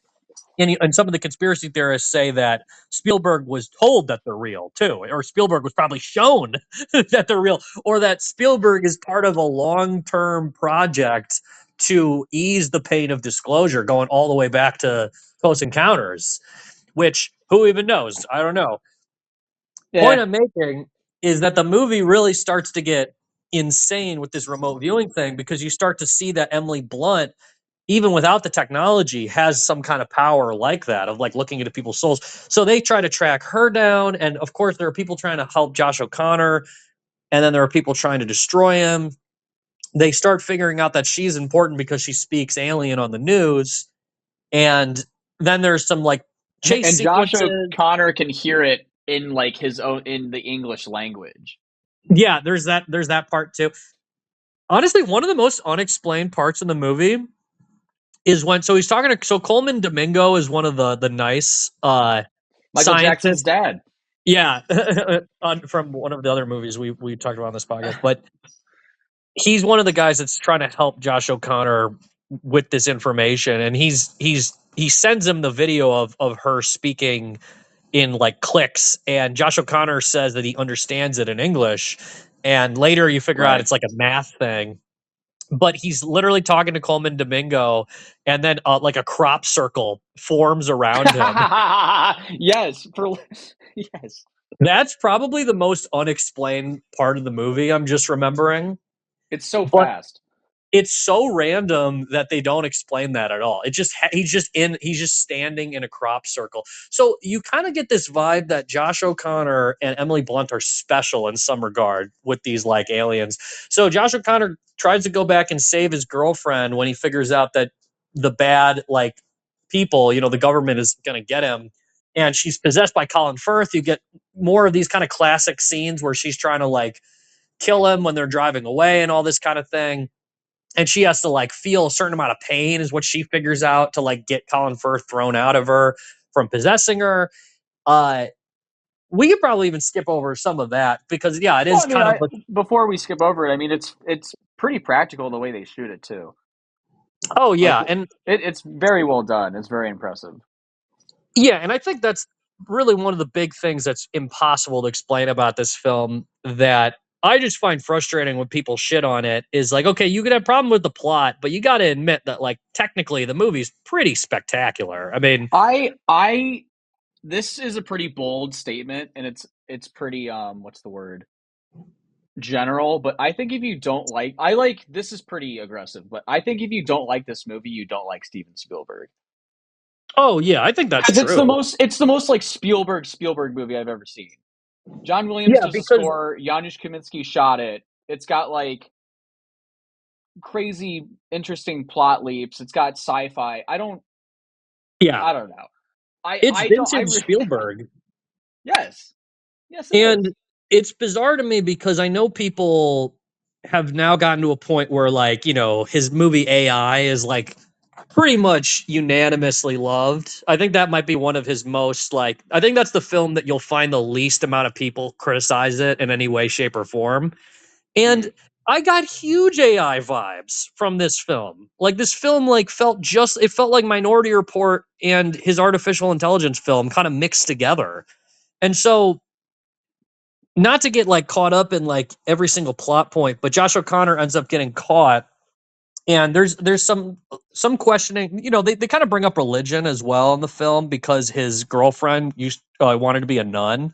And some of the conspiracy theorists say that Spielberg was told that they're real too, or Spielberg was probably shown that they're real, or that Spielberg is part of a long-term project to ease the pain of disclosure, going all the way back to Close Encounters, which who even knows? I don't know. Point Yeah. I'm making is that the movie really starts to get insane with this remote viewing thing, because you start to see that Emily Blunt, even without the technology, has some kind of power like that of like looking into people's souls. So they try to track her down, and of course there are people trying to help Josh O'Connor, and then there are people trying to destroy him. They start figuring out that she's important because she speaks alien on the news, and then there's some like chase And Josh sequences. O'Connor can hear it in like his own in the English language. Yeah, there's that part too. Honestly, one of the most unexplained parts in the movie is when he's talking to Coleman Domingo is one of the nice Michael Jackson's scientists. dad. Yeah, from one of the other movies we talked about on this podcast, but he's one of the guys that's trying to help Josh O'Connor with this information, and he sends him the video of her speaking in like clicks, and Josh O'Connor says that he understands it in English, and later you figure out Right. it's like a math thing. But he's literally talking to Coleman Domingo, and then like a crop circle forms around him. Yes. Yes. That's probably the most unexplained part of the movie I'm just remembering. It's so But fast. it's so random that they don't explain that at all. It just he's just standing in a crop circle. So you kind of get this vibe that Josh O'Connor and Emily Blunt are special in some regard with these like aliens. So Josh O'Connor tries to go back and save his girlfriend when he figures out that the bad like people, the government is going to get him, and she's possessed by Colin Firth. You get more of these kind of classic scenes where she's trying to like kill him when they're driving away and all this kind of thing, and she has to like feel a certain amount of pain is what she figures out to like get Colin Firth thrown out of her from possessing her. Uh, we could probably even skip over some of that because yeah, it Well, is I mean, kind of before we skip over it, I mean, it's pretty practical the way they shoot it too. oh Like yeah, and it's very well done. It's very impressive. yeah, and I think that's really one of the big things that's impossible to explain about this film, that I just find frustrating when people shit on it, is like, okay, you could have a problem with the plot, but you got to admit that like technically the movie's pretty spectacular. I mean, I this is a pretty bold statement, and it's pretty what's the word? General, but I think if you don't like this is pretty aggressive, but I think if you don't like this movie, you don't like Steven Spielberg. Oh yeah, I think that's Because true. it's the most like Spielberg movie I've ever seen. John Williams Yeah, does the because score, Janusz Kaminski shot it. It's got like crazy interesting plot leaps. It's got sci-fi. yeah, I don't know. it's I don't I vintage Spielberg. yes. Yes it is. And it's bizarre to me because I know people have now gotten to a point where, like, you know, his movie AI is like pretty much unanimously loved. I think that might be one of his most, like, I think that's the film that you'll find the least amount of people criticize it in any way, shape, or form. And Mhm. I got huge AI vibes from this film. Like, this film like it felt like Minority Report and his artificial intelligence film kind of mixed together. And so, not to get like caught up in like every single plot point, but Josh O'Connor ends up getting caught, and there's some questioning. You know, they kind of bring up religion as well in the film because his girlfriend wanted to be a nun,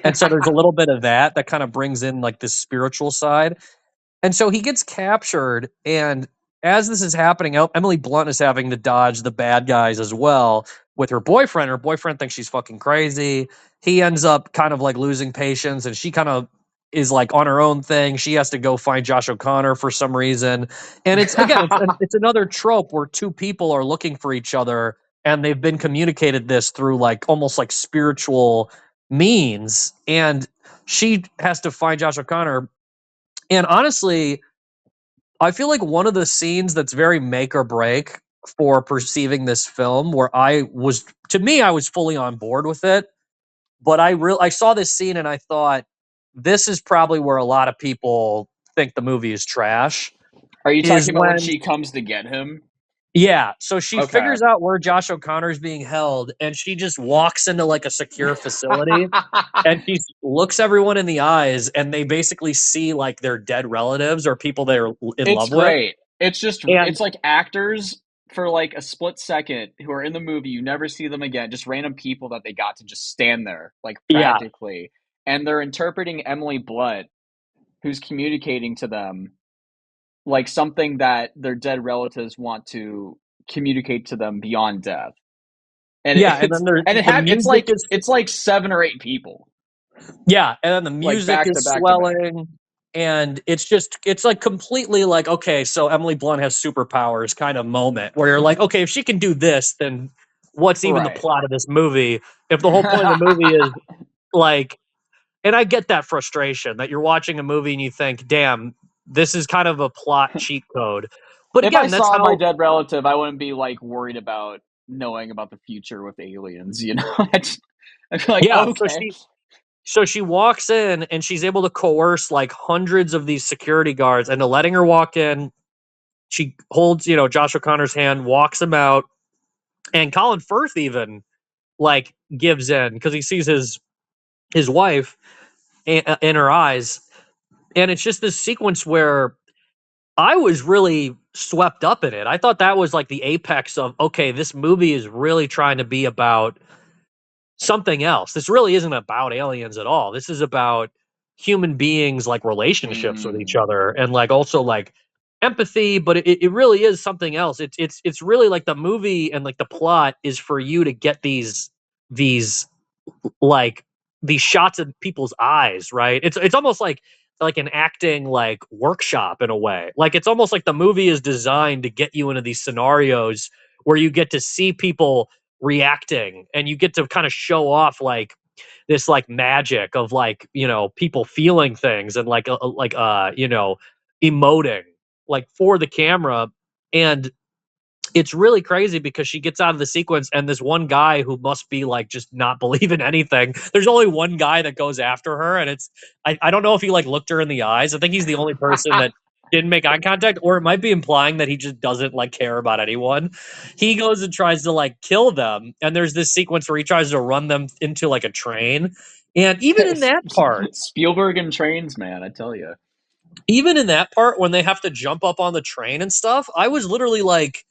and so there's a little bit of that kind of brings in like this spiritual side. And so he gets captured, and as this is happening, Emily Blunt is having to dodge the bad guys as well with her boyfriend. Her boyfriend thinks she's fucking crazy. He ends up kind of like losing patience, and she kind of is like on her own thing. She has to go find Josh O'Connor for some reason. And it's again, it's another trope where two people are looking for each other, and they've been communicated this through like almost like spiritual means. And she has to find Josh O'Connor, and honestly, I feel like one of the scenes that's very make or break for perceiving this film, where I was fully on board with it, but I saw this scene and I thought this is probably where a lot of people think the movie is trash. Are you Is talking about when when she comes to get him? Yeah, so she Okay. figures out where Josh O'Connor is being held, and she just walks into like a secure facility, and she looks everyone in the eyes, and they basically see like their dead relatives or people they're in It's love with. great. And It's like actors for like a split second who are in the movie, you never see them again, just random people that they got to just stand there, like yeah, practically. And they're interpreting Emily Blunt, who's communicating to them like something that their dead relatives want to communicate to them beyond death. And yeah, and then the music is it's like 7 or 8 people, yeah, and then the like music back to is back to back. swelling, and it's like completely like, okay, so Emily Blunt has superpowers kind of moment where you're like, okay, if she can do this, then what's even the Right. plot of this movie? If the whole point of the movie is like, and I get that frustration that you're watching a movie and you think, damn, this is kind of a plot cheat code. But If I again, that's saw my how dead relative, I wouldn't be like worried about knowing about the future with aliens, you know? I'd be like, yeah, okay. so she walks in and she's able to coerce like hundreds of these security guards into letting her walk in. She holds, you know, Josh O'Connor's hand, walks him out, and Colin Firth even like gives in because he sees his wife in her eyes, and it's just this sequence where I was really swept up in it. I thought that was like the apex of, okay, this movie is really trying to be about something else. This really isn't about aliens at all. This is about human beings, like relationships with each Mm. other, and like also like empathy, but it really is something else. It's really like the movie and like the plot is for you to get these like these shots of people's eyes, right? It's almost like an acting like workshop in a way. Like it's almost like the movie is designed to get you into these scenarios where you get to see people reacting, and you get to kind of show off like this like magic of like, you know, people feeling things and you know, emoting like for the camera. And it's really crazy because she gets out of the sequence, and this one guy who must be like just not believe in anything. There's only one guy that goes after her, and I don't know if he like looked her in the eyes. I think he's the only person that didn't make eye contact, or it might be implying that he just doesn't like care about anyone. He goes and tries to like kill them, and there's this sequence where he tries to run them into like a train. And Spielberg and trains, man, I tell you. even in that part when they have to jump up on the train and stuff, I was literally like,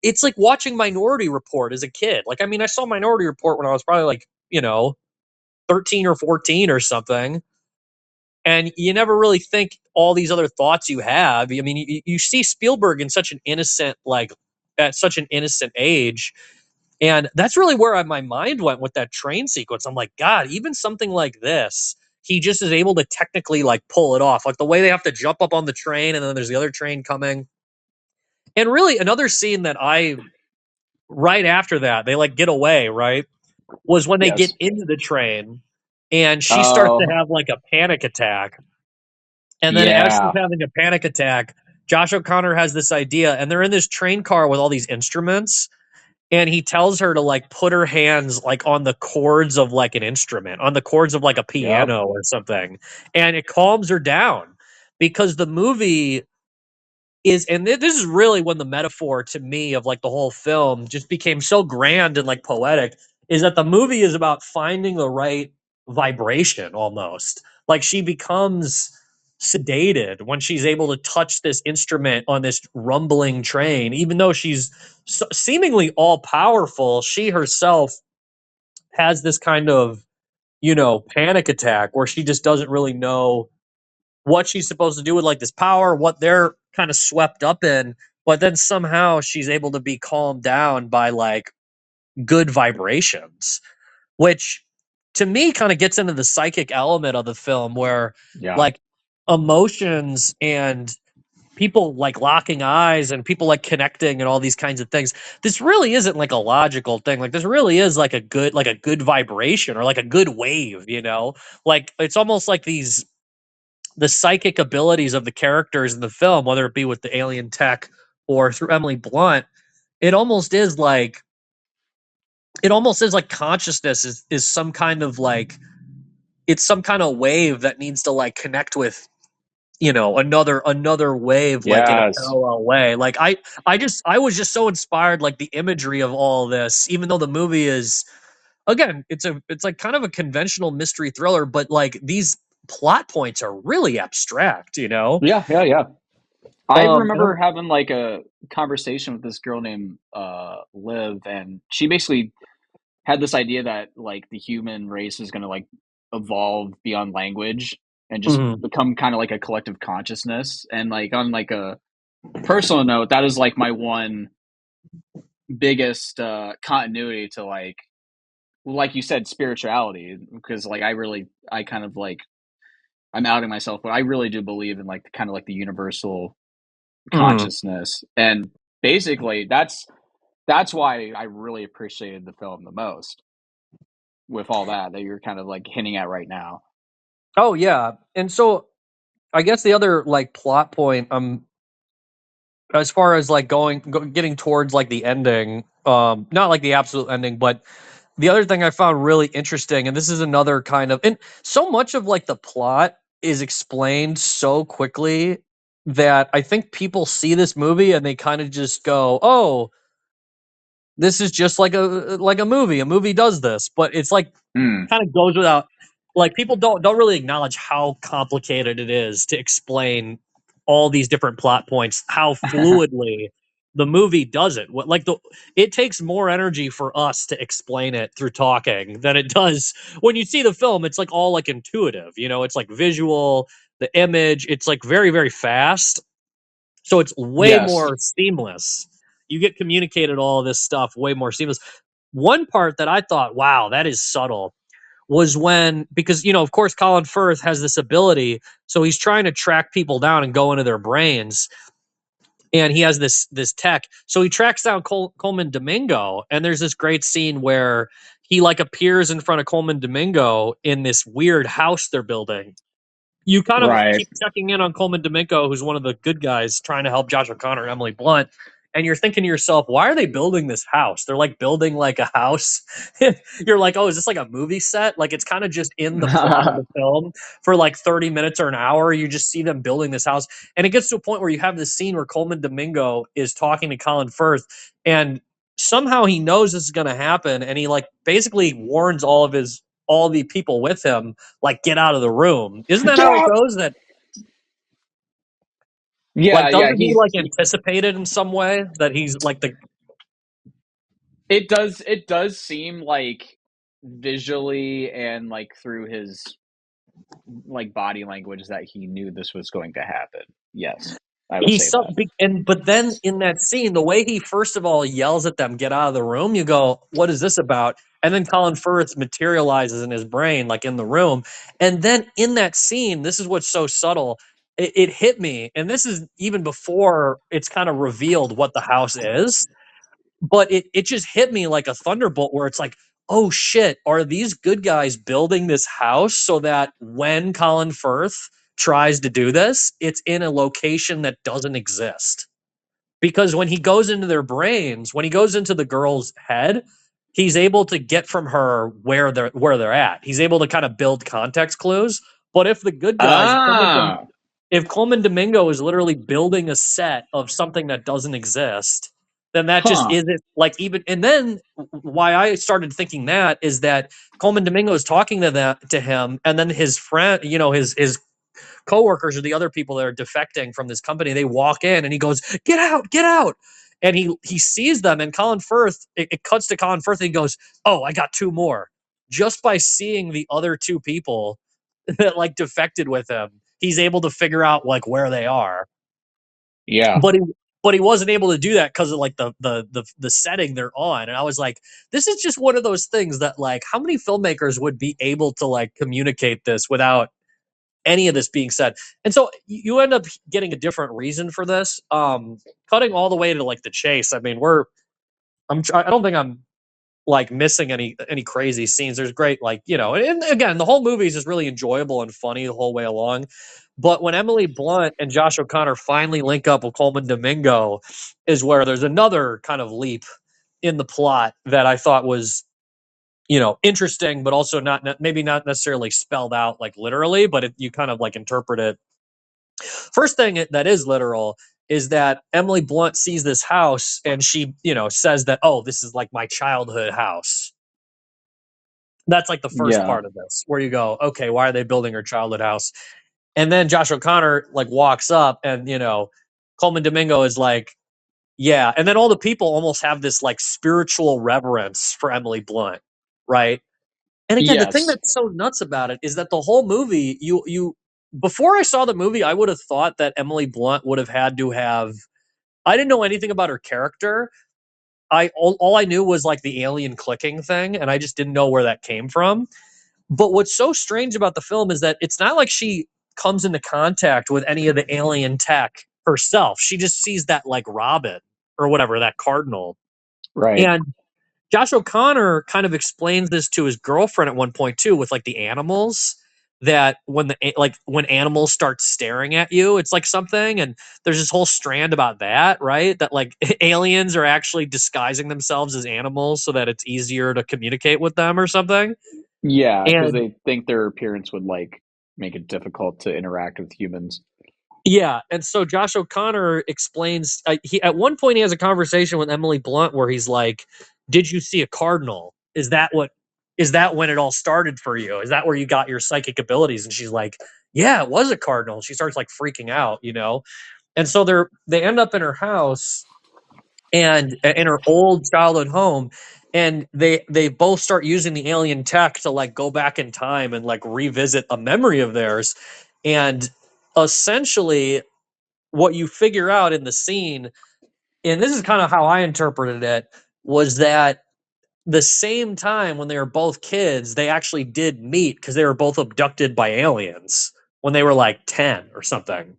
it's like watching Minority Report as a kid. Like, I mean, I saw Minority Report when I was probably like, you know, 13 or 14 or something, and you never really think all these other thoughts you have. I mean, you see Spielberg in such an innocent, like at such an innocent age, and that's really where my mind went with that train sequence. I'm like, God, even something like this, he just is able to technically like pull it off. Like the way they have to jump up on the train and then there's the other train coming. And really another scene that right after that, they like get away, right? Was when they get Yes. into the train and she starts to Oh, have like a panic attack. And then as she's yeah. having a panic attack, Josh O'Connor has this idea and they're in this train car with all these instruments, and he tells her to like put her hands like on the chords of like an instrument, on the chords of like a Yep. piano or something, and it calms her down because the movie is, and this is really when the metaphor to me of like the whole film just became so grand and like poetic, is that the movie is about finding the right vibration almost. Like she becomes sedated when she's able to touch this instrument on this rumbling train, even though she's seemingly all powerful. She herself has this kind of, panic attack where she just doesn't really know what she's supposed to do with like this power, what they're kind of swept up in, but then somehow she's able to be calmed down by like good vibrations, which to me kind of gets into the psychic element of the film where Yeah. like emotions and people like locking eyes and people like connecting and all these kinds of things. This really isn't like a logical thing. Like this really is like a good vibration or like a good wave, Like it's almost like the psychic abilities of the characters in the film, whether it be with the alien tech or through Emily Blunt, it almost is like consciousness is some kind of like, it's some kind of wave that needs to like connect with, another wave, like in a Yes. parallel way. Like I was just so inspired, like the imagery of all this, even though the movie is, again, it's like kind of a conventional mystery thriller, but like these plot points are really abstract. Yeah, yeah, yeah. I And remember having like a conversation with this girl named Liv, and she basically had this idea that like the human race is going to like evolve beyond language and just Mhm. become kind of like a collective consciousness. And like on like a personal note, that is like my one biggest continuity to like you said, spirituality, because like I kind of like, I'm outing myself, but I really do believe in like the kind of like the universal Mhm. consciousness. And basically that's why I really appreciated the film the most, with all that you're kind of like hinting at right now. Oh yeah. And so I guess the other like plot point, as far as like getting towards like the ending, not like the absolute ending, but the other thing I found really interesting, and this is another kind of, and so much of like the plot is explained so quickly that I think people see this movie and they kind of just go, "Oh, this is just like a movie. A movie does this," but it's like Hmm. kind of goes without, like people don't really acknowledge how complicated it is to explain all these different plot points, how fluidly the movie does it. It takes more energy for us to explain it through talking than it does when you see the film. It's like all like intuitive, it's like visual, the image, it's like very, very fast. So it's way Yes. more seamless. You get communicated all this stuff way more seamless. One part that I thought, wow, that is subtle, was when, because of course Colin Firth has this ability, so he's trying to track people down and go into their brains, and he has this tech, so he tracks down Coleman Domingo, and there's this great scene where he like appears in front of Coleman Domingo in this weird house they're building. You kind of Right. keep checking in on Coleman Domingo, who's one of the good guys trying to help Josh O'Connor and Emily Blunt. And you're thinking to yourself, why are they building this house? They're like building like a house. You're like, oh, is this like a movie set? Like it's kind of just in the plot of the film for like 30 minutes or an hour. You just see them building this house. And it gets to a point where you have this scene where Coleman Domingo is talking to Colin Firth, and somehow he knows this is going to happen. And he like basically warns all the people with him, like, get out of the room. Isn't that Get how it out. goes? That Yeah, like yeah, doesn't he like anticipate it in some way that he's like the it does seem like visually and like through his like body language that he knew this was going to happen. Yes, I would He's say so that. big, and but then in that scene, the way he first of all yells at them, "Get out of the room!" You go, "What is this about?" And then Colin Firth materializes in his brain, like in the room. And then in that scene, this is what's so subtle. It hit me, and this is even before it's kind of revealed what the house is. But it just hit me like a thunderbolt, where it's like, oh shit, are these good guys building this house so that when Colin Firth tries to do this, it's in a location that doesn't exist? Because when he goes into their brains, when he goes into the girl's head, he's able to get from her where they're at. He's able to kind of build context clues. But if the good guys, Ah, if Coleman Domingo is literally building a set of something that doesn't exist, then that just huh. isn't like even. And then why I started thinking that is that Coleman Domingo is talking to him, and then his friend, his coworkers or the other people that are defecting from this company, they walk in, and he goes, "Get out, get out!" And he sees them, and Colin Firth. It cuts to Colin Firth, and he goes, "Oh, I got two more." Just by seeing the other two people that like defected with him, he's able to figure out like where they are. Yeah. But he wasn't able to do that because of like the setting they're on. And I was like, this is just one of those things that like how many filmmakers would be able to like communicate this without any of this being said? And so you end up getting a different reason for this. Cutting all the way to like the chase. I mean, I don't think I'm like missing any crazy scenes. There's great like and again the whole movie is just really enjoyable and funny the whole way along. But when Emily Blunt and Josh O'Connor finally link up with Coleman Domingo, is where there's another kind of leap in the plot that I thought was interesting, but also maybe not necessarily spelled out like literally, but you kind of like interpret it. First thing that is literal is that Emily Blunt sees this house and she says that, oh, this is like my childhood house. That's like the first Yeah. part of this, where you go, okay, why are they building her childhood house? And then Josh O'Connor like walks up, and Coleman Domingo is like, yeah. And then all the people almost have this like spiritual reverence for Emily Blunt, right? And again, the thing Yes. that's so nuts about it is that the whole movie, you before I saw the movie, I would have thought that Emily Blunt would have had to have. I didn't know anything about her character. All I knew was like the alien clicking thing, and I just didn't know where that came from. But what's so strange about the film is that it's not like she comes into contact with any of the alien tech herself. She just sees that like Robin or whatever, that cardinal. Right. And Josh O'Connor kind of explains this to his girlfriend at one point too, with like the animals, that when animals start staring at you, it's like something. And there's this whole strand about that, right? That like aliens are actually disguising themselves as animals so that it's easier to communicate with them or something. Yeah, because And they think their appearance would like make it difficult to interact with humans. yeah, and so Josh O'Connor explains. He at one point he has a conversation with Emily Blunt where he's like, "Did you see a cardinal? Is that what? Is that when it all started for you? Is that where you got your psychic abilities?" And she's like, "Yeah, it was a cardinal." She starts like freaking out. And so they end up in her house and in her old childhood home, and they both start using the alien tech to like go back in time and like revisit a memory of theirs, and essentially what you figure out in the scene, and this is kind of how I interpreted it, was that the same time when they were both kids, they actually did meet because they were both abducted by aliens when they were like 10 or something.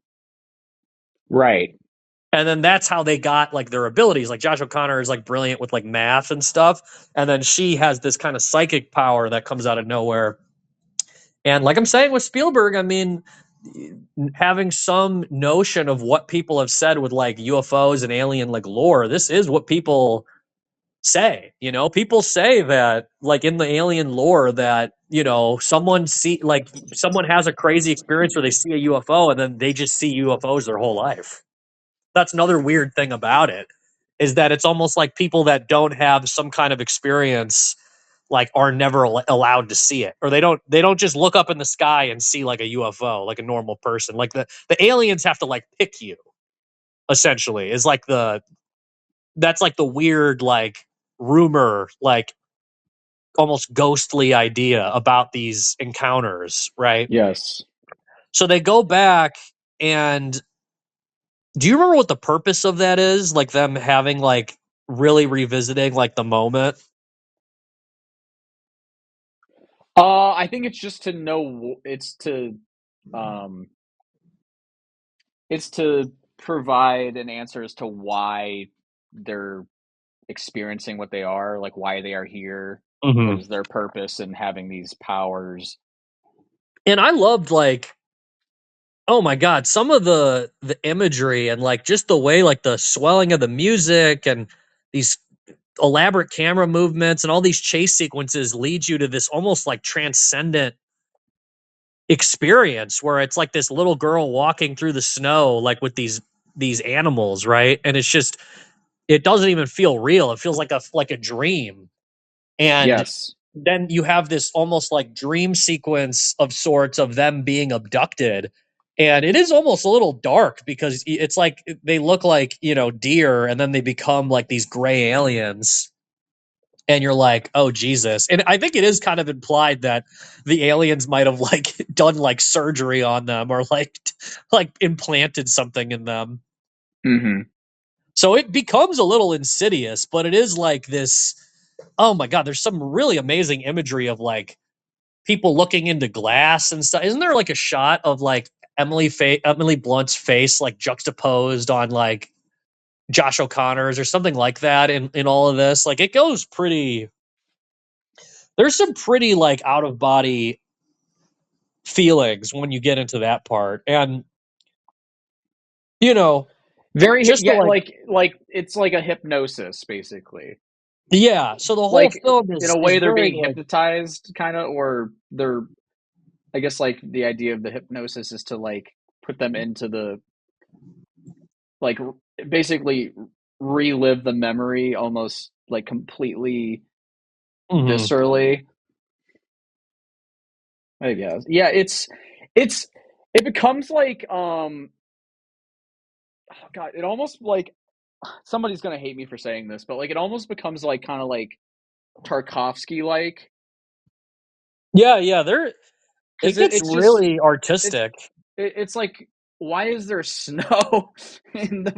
Right. And then that's how they got like their abilities. Like Josh O'Connor is like brilliant with like math and stuff. And then she has this kind of psychic power that comes out of nowhere. And like I'm saying with Spielberg, I mean, having some notion of what people have said with like UFOs and alien like lore, this is what people say. People say that like in the alien lore that someone has a crazy experience where they see a UFO and then they just see UFOs their whole life. That's another weird thing about it, is that it's almost like people that don't have some kind of experience like are never allowed to see it, or they don't just look up in the sky and see like a UFO like a normal person. Like the aliens have to like pick you, essentially, is like that's like the weird like rumor like almost ghostly idea about these encounters, right? Yes. So they go back, and do you remember what the purpose of that is? Like them having like really revisiting like the moment? I think it's just to know. Um, it's to provide an answer as to why they're experiencing what they are, like why they are here, what Hmm. is their purpose in having these powers. And I loved like, oh my god, some of the imagery and like just the way like the swelling of the music and these elaborate camera movements and all these chase sequences lead you to this almost like transcendent experience where it's like this little girl walking through the snow like with these animals, right? And it's just, it doesn't even feel real. It feels like a dream. And Yes. then you have this almost like dream sequence of sorts of them being abducted, and it is almost a little dark because it's like they look like, you know, deer, and then they become like these gray aliens, and you're like, oh Jesus. And I think it is kind of implied that the aliens might have like done like surgery on them or like implanted something in them. Hmm. So it becomes a little insidious, but it is like this, oh my god, there's some really amazing imagery of like people looking into glass and stuff. Isn't there like a shot of like Emily Blunt's face like juxtaposed on like Josh O'Connor's or something like that in all of this? Like it goes pretty, there's some pretty like out of body feelings when you get into that part. And you know, just to Yeah, like, like it's like a hypnosis, basically. yeah, so the whole Like film in a is way, they're very being like, hypnotized, kind of, or they're. I guess like the idea of the hypnosis is to like put them into the like basically relive the memory almost like completely mhm. viscerally. I guess. Yeah, it's it becomes like oh god, it almost like somebody's gonna hate me for saying this, but like it almost becomes like kind of like Tarkovsky like Yeah, yeah, there, it because gets it's just really it's artistic. it's like why is there snow in the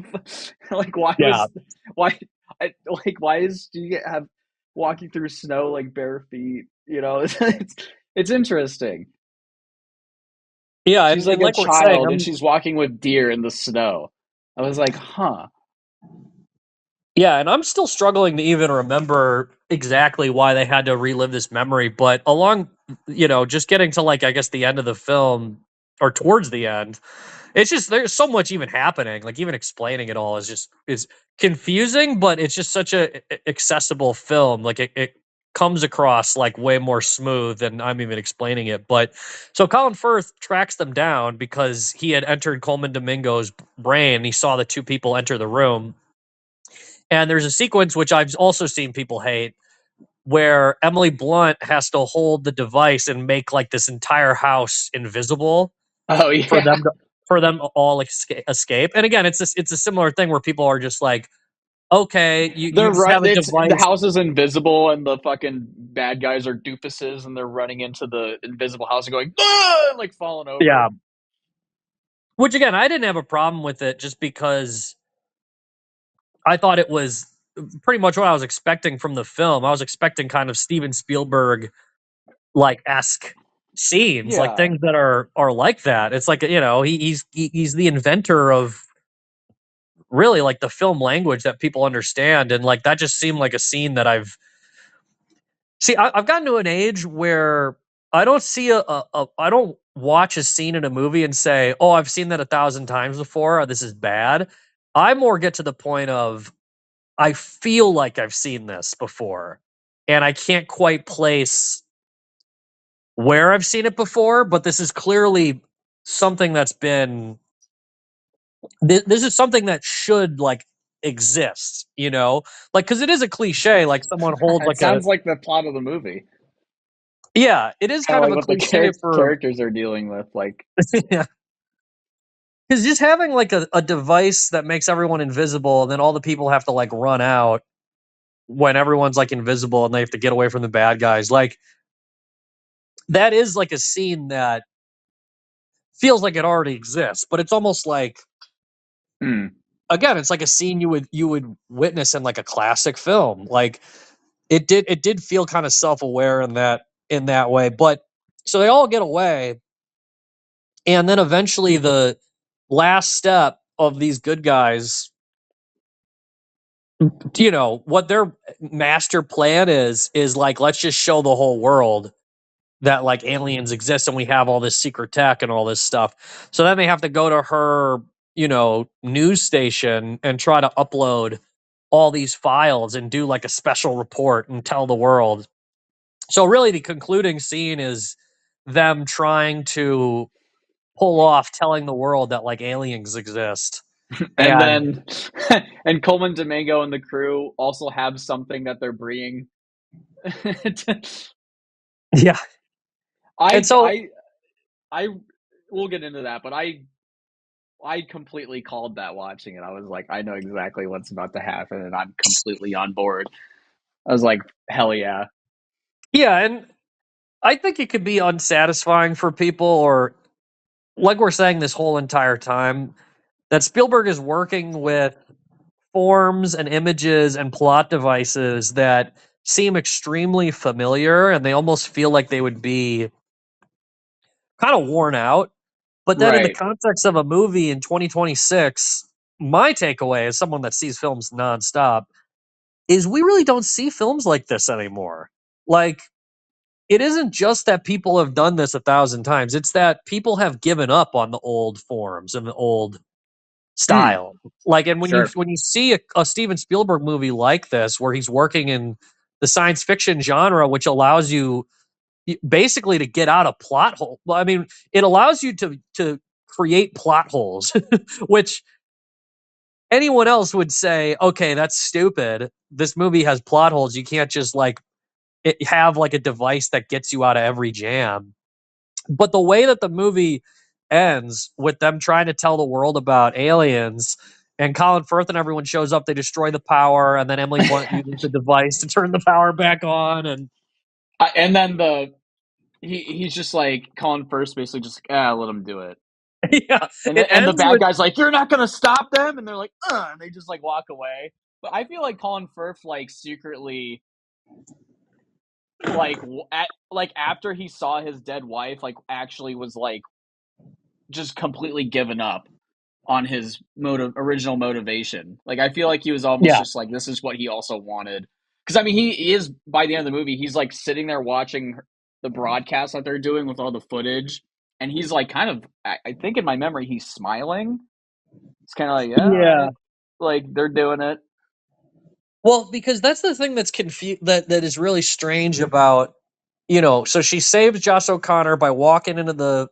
like why Yeah. was why like why is do you have walking through snow like bare feet, you know? It's interesting. Yeah, She's and like a like we're saying, child and she's walking with deer in the snow. I was like, huh. yeah, and I'm still struggling to even remember exactly why they had to relive this memory, but along, you know, just getting to like I guess the end of the film or towards the end, it's just there's so much even happening. Like even explaining it all is just is confusing, but it's just such a accessible film. Like it comes across like way more smooth than I'm even explaining it. But so Colin Firth tracks them down because he had entered Coleman Domingo's brain. He saw the two people enter the room. And there's a sequence which I've also seen people hate where Emily Blunt has to hold the device and make like this entire house invisible Oh for yeah. them to, for them to all escape. And again, it's a similar thing where people are just like, okay, you They're just right. have a It's the device. house is invisible, and the fucking bad guys are doofuses, and they're running into the invisible house and going, "Ah!" and like falling Yeah. over. Which again, I didn't have a problem with it just because I thought it was pretty much what I was expecting from the film. I was expecting kind of Steven Spielberg like esque scenes, like Yeah, things that are like that. It's like, you know, he's the inventor of really like the film language that people understand, and like that just seemed like a scene that I've gotten to an age where I don't see I don't watch a scene in a movie and say, oh, I've seen that 1,000 times before, or this is bad. I more get to the point of I feel like I've seen this before, and I can't quite place where I've seen it before, but this is clearly something that's been this is something that should like exist, you know? Like cuz it is a cliche like someone holds it like a, sounds like the plot of the movie. yeah, it is Kind kind of of like a what the cliche for characters are dealing with. Like, yeah. Cuz just having like a device that makes everyone invisible and then all the people have to like run out. when everyone's like invisible and they have to get away from the bad guys. Like that is like a scene that feels like it already exists, but it's almost like Hmm. again, it's like a scene you would witness in like a classic film. Like it did feel kind of self-aware in that way. But so they all get away, and then eventually the last step of these good guys, you know, what their master plan is like, let's just show the whole world that like aliens exist and we have all this secret tech and all this stuff. So then they have to go to her, you know, news station and try to upload all these files and do like a special report and tell the world. So really the concluding scene is them trying to pull off telling the world that like aliens exist. And And then, and Coleman Domingo and the crew also have something that they're bringing. yeah. And I, so I, I, we'll get into that, but I completely called that watching it. I was like, I know exactly what's about to happen, and I'm completely on board. I was like, hell yeah. yeah, and I think it could be unsatisfying for people, or like we're saying this whole entire time, that Spielberg is working with forms and images and plot devices that seem extremely familiar and they almost feel like they would be kind of worn out. But then in the Right. context of a movie in 2026, my takeaway as someone that sees films nonstop is we really don't see films like this anymore. Like, it isn't just that people have done this 1,000 times, it's that people have given up on the old forms and the old Mm, style. Like, and sure. when you see a Steven Spielberg movie like this, where he's working in the science fiction genre, which allows you basically to get out of plot hole. Well, I mean, it allows you to create plot holes, which anyone else would say, okay, that's stupid. This movie has plot holes. You can't just like have like a device that gets you out of every jam. But the way that the movie ends with them trying to tell the world about aliens and Colin Firth and everyone shows up, they destroy the power, and then Emily Blunt uses the device to turn the power back on. And And then he's just like Colin First, basically just let him do it. yeah, And it the ends bad with guy's like, you're not gonna stop them, and they're like, and they just like walk away. But I feel like Colin Firth like secretly like like after he saw his dead wife, like actually was like just completely given up on his original motivation. Like I feel like he was almost yeah, just like this is what he also wanted. Because I mean, he is by the end of the movie, he's like sitting there watching the broadcast that they're doing with all the footage, and he's like kind of I think in my memory he's smiling. It's kind of like yeah, all yeah. right, like they're doing it. Well, because that's the thing that's that is really strange about, you know, so she saves Josh O'Connor by walking into the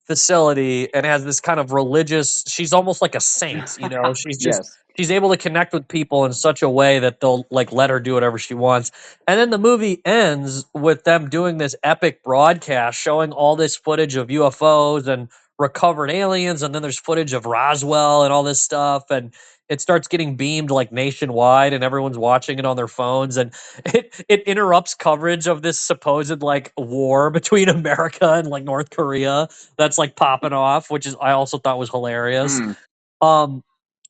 facility and has this kind of religious, she's almost like a saint, you know. Yes. She's able to connect with people in such a way that they'll like let her do whatever she wants. And then the movie ends with them doing this epic broadcast showing all this footage of UFOs and recovered aliens, and then there's footage of Roswell and all this stuff, and it starts getting beamed like nationwide and everyone's watching it on their phones, and it interrupts coverage of this supposed like war between America and like North Korea that's like popping off, which is I also thought was hilarious. Mm. um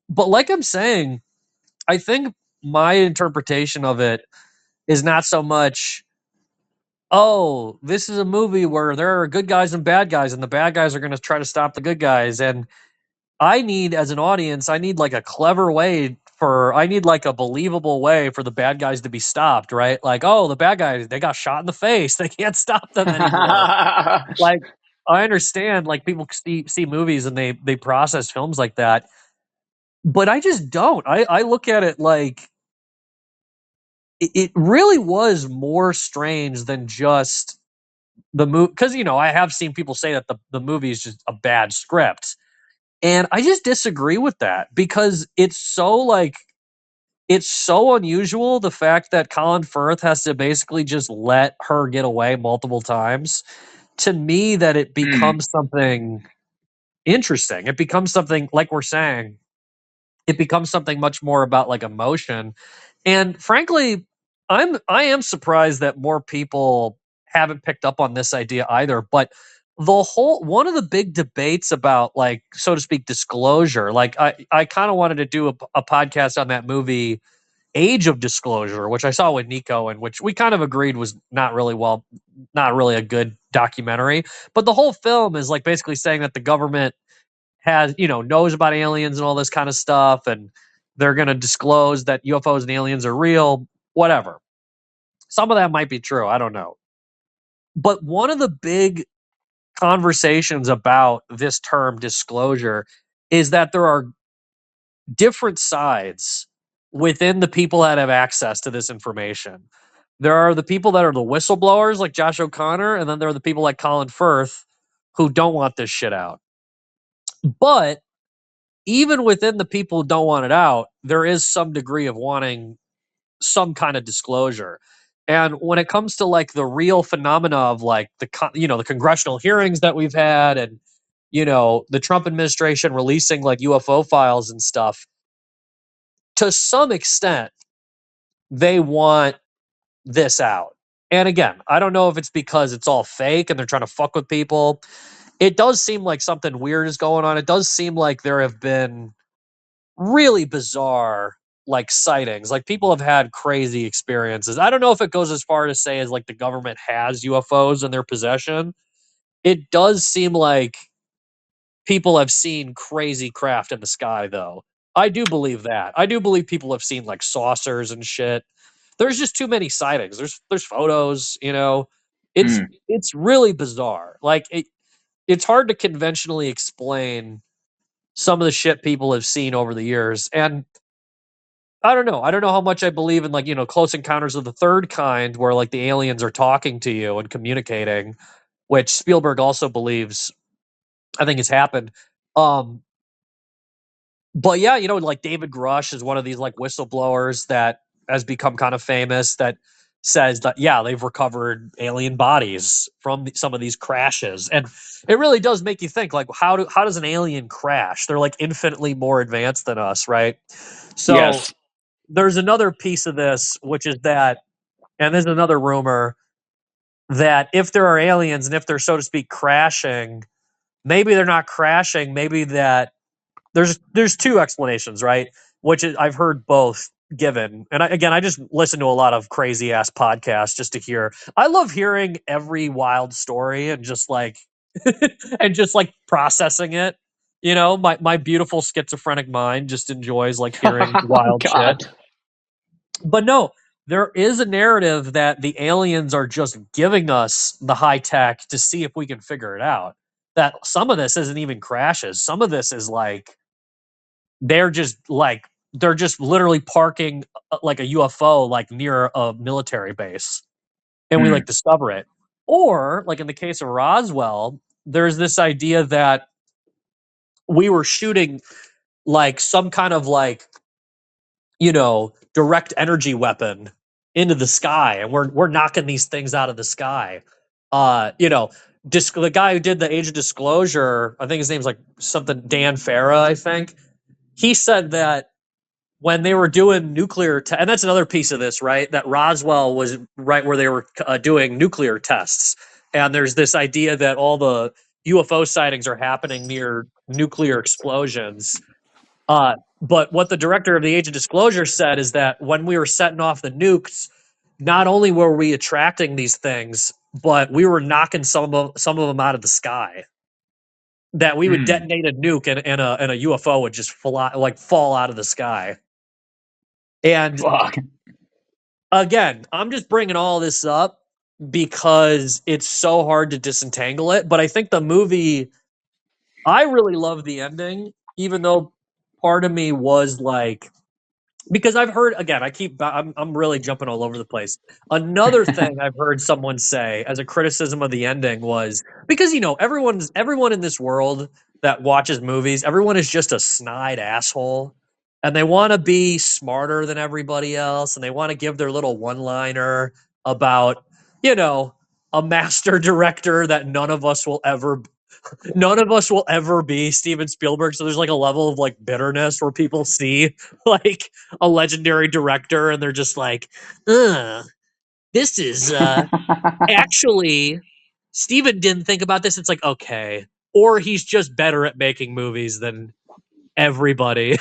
but like I'm saying, I think my interpretation of it is not so much, oh, this is a movie where there are good guys and bad guys and the bad guys are going to try to stop the good guys, and I need, as an audience, I need like a clever way I need like a believable way for the bad guys to be stopped, right? Like, oh, the bad guys, they got shot in the face. They can't stop them anymore. Like, I understand, like, people see movies and they process films like that, but I just don't. I look at it like it really was more strange than just the movie. Because, you know, I have seen people say that the movie is just a bad script. And I just disagree with that because it's so unusual, the fact that Colin Firth has to basically just let her get away multiple times. To me, that it Mm. becomes something interesting. It becomes something, like we're saying, it becomes something much more about like emotion. And frankly, I am surprised that more people haven't picked up on this idea either. But one of the big debates about, like, so to speak, disclosure, like I kind of wanted to do a podcast on that movie Age of Disclosure, which I saw with Nico, and which we kind of agreed was not really a good documentary. But the whole film is like basically saying that the government has, knows about aliens and all this kind of stuff, and they're going to disclose that UFOs and aliens are real, whatever. Some of that might be true. I don't know. But one of the big conversations about this term disclosure is that there are different sides within the people that have access to this information. There are the people that are the whistleblowers, like Josh O'Connor, and then there are the people like Colin Firth who don't want this shit out. But even within the people who don't want it out, there is some degree of wanting some kind of disclosure. And when it comes to like the real phenomena of like the congressional hearings that we've had, and the Trump administration releasing like UFO files and stuff, to some extent they want this out. And again, I don't know if it's because it's all fake and they're trying to fuck with people. It does seem like something weird is going on. It does seem like there have been really bizarre like sightings. Like people have had crazy experiences. I don't know if it goes as far to say as like the government has UFOs in their possession. It does seem like people have seen crazy craft in the sky though. I do believe that. I do believe people have seen like saucers and shit. There's just too many sightings. There's photos, It's it's really bizarre. Like it's hard to conventionally explain some of the shit people have seen over the years. And I don't know. I don't know how much I believe in like, Close Encounters of the Third Kind, where like the aliens are talking to you and communicating, which Spielberg also believes I think has happened. Um but yeah, like David Grush is one of these like whistleblowers that has become kind of famous, that says that yeah, they've recovered alien bodies from some of these crashes. And it really does make you think, like, how does an alien crash? They're like infinitely more advanced than us, right? So Yes. there's another piece of this, which is that, and there's another rumor that if there are aliens and if they're, so to speak, crashing, maybe they're not crashing. Maybe that there's two explanations, right? Which is, I've heard both given, and I just listen to a lot of crazy ass podcasts just to hear. I love hearing every wild story and just like and just like processing it. My beautiful schizophrenic mind just enjoys like hearing wild shit. God. But no, there is a narrative that the aliens are just giving us the high tech to see if we can figure it out. That some of this isn't even crashes. Some of this is like they're just literally parking like a UFO like near a military base, and we like discover it. Or like in the case of Roswell, there's this idea that we were shooting like some kind of like direct energy weapon into the sky, and we're knocking these things out of the sky. The guy who did the Age of Disclosure, I think his name's like something Dan Farah, I think. He said that when they were doing and that's another piece of this, right? That Roswell was right where they were doing nuclear tests, and there's this idea that all the UFO sightings are happening near nuclear explosions. But what the director of the Age of Disclosure said is that when we were setting off the nukes, not only were we attracting these things, but we were knocking some of them out of the sky. That we would detonate a nuke and a UFO would just fall out of the sky. And Fuck. again, I'm just bringing all this up because it's so hard to disentangle it. But I think the movie, I really love the ending, even though part of me was like, because I've heard, again, I'm really jumping all over the place. Another thing I've heard someone say as a criticism of the ending was, because everyone in this world that watches movies, everyone is just a snide asshole, and they want to be smarter than everybody else, and they want to give their little one-liner about a master director that none of us will ever none of us will ever be Steven Spielberg. So there's like a level of like bitterness where people see like a legendary director and they're just like, this is actually Steven didn't think about this. It's like, okay. Or he's just better at making movies than everybody.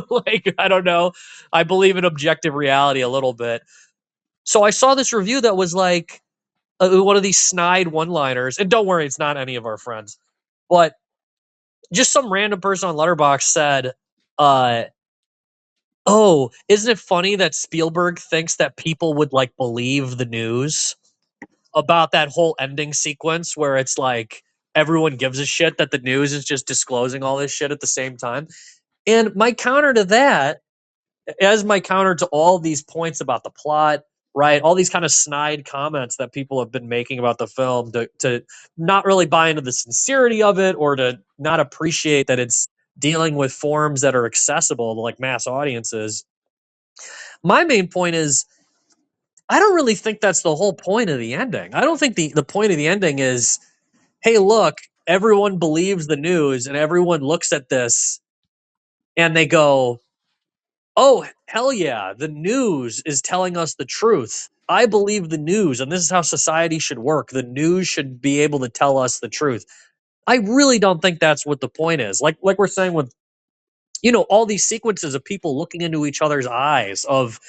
Like, I don't know. I believe in objective reality a little bit. So I saw this review that was like one of these snide one-liners. And don't worry, it's not any of our friends. But just some random person on Letterboxd said, oh, isn't it funny that Spielberg thinks that people would like believe the news about that whole ending sequence where it's like everyone gives a shit that the news is just disclosing all this shit at the same time? And my counter to that, as my counter to all these points about the plot, right? All these kind of snide comments that people have been making about the film to not really buy into the sincerity of it or to not appreciate that it's dealing with forms that are accessible to like mass audiences. My main point is I don't really think that's the whole point of the ending. I don't think the point of the ending is, hey, look, everyone believes the news and everyone looks at this and they go, oh, hell yeah, the news is telling us the truth. I believe the news, and this is how society should work. The news should be able to tell us the truth. I really don't think that's what the point is. Like we're saying with, all these sequences of people looking into each other's eyes, of,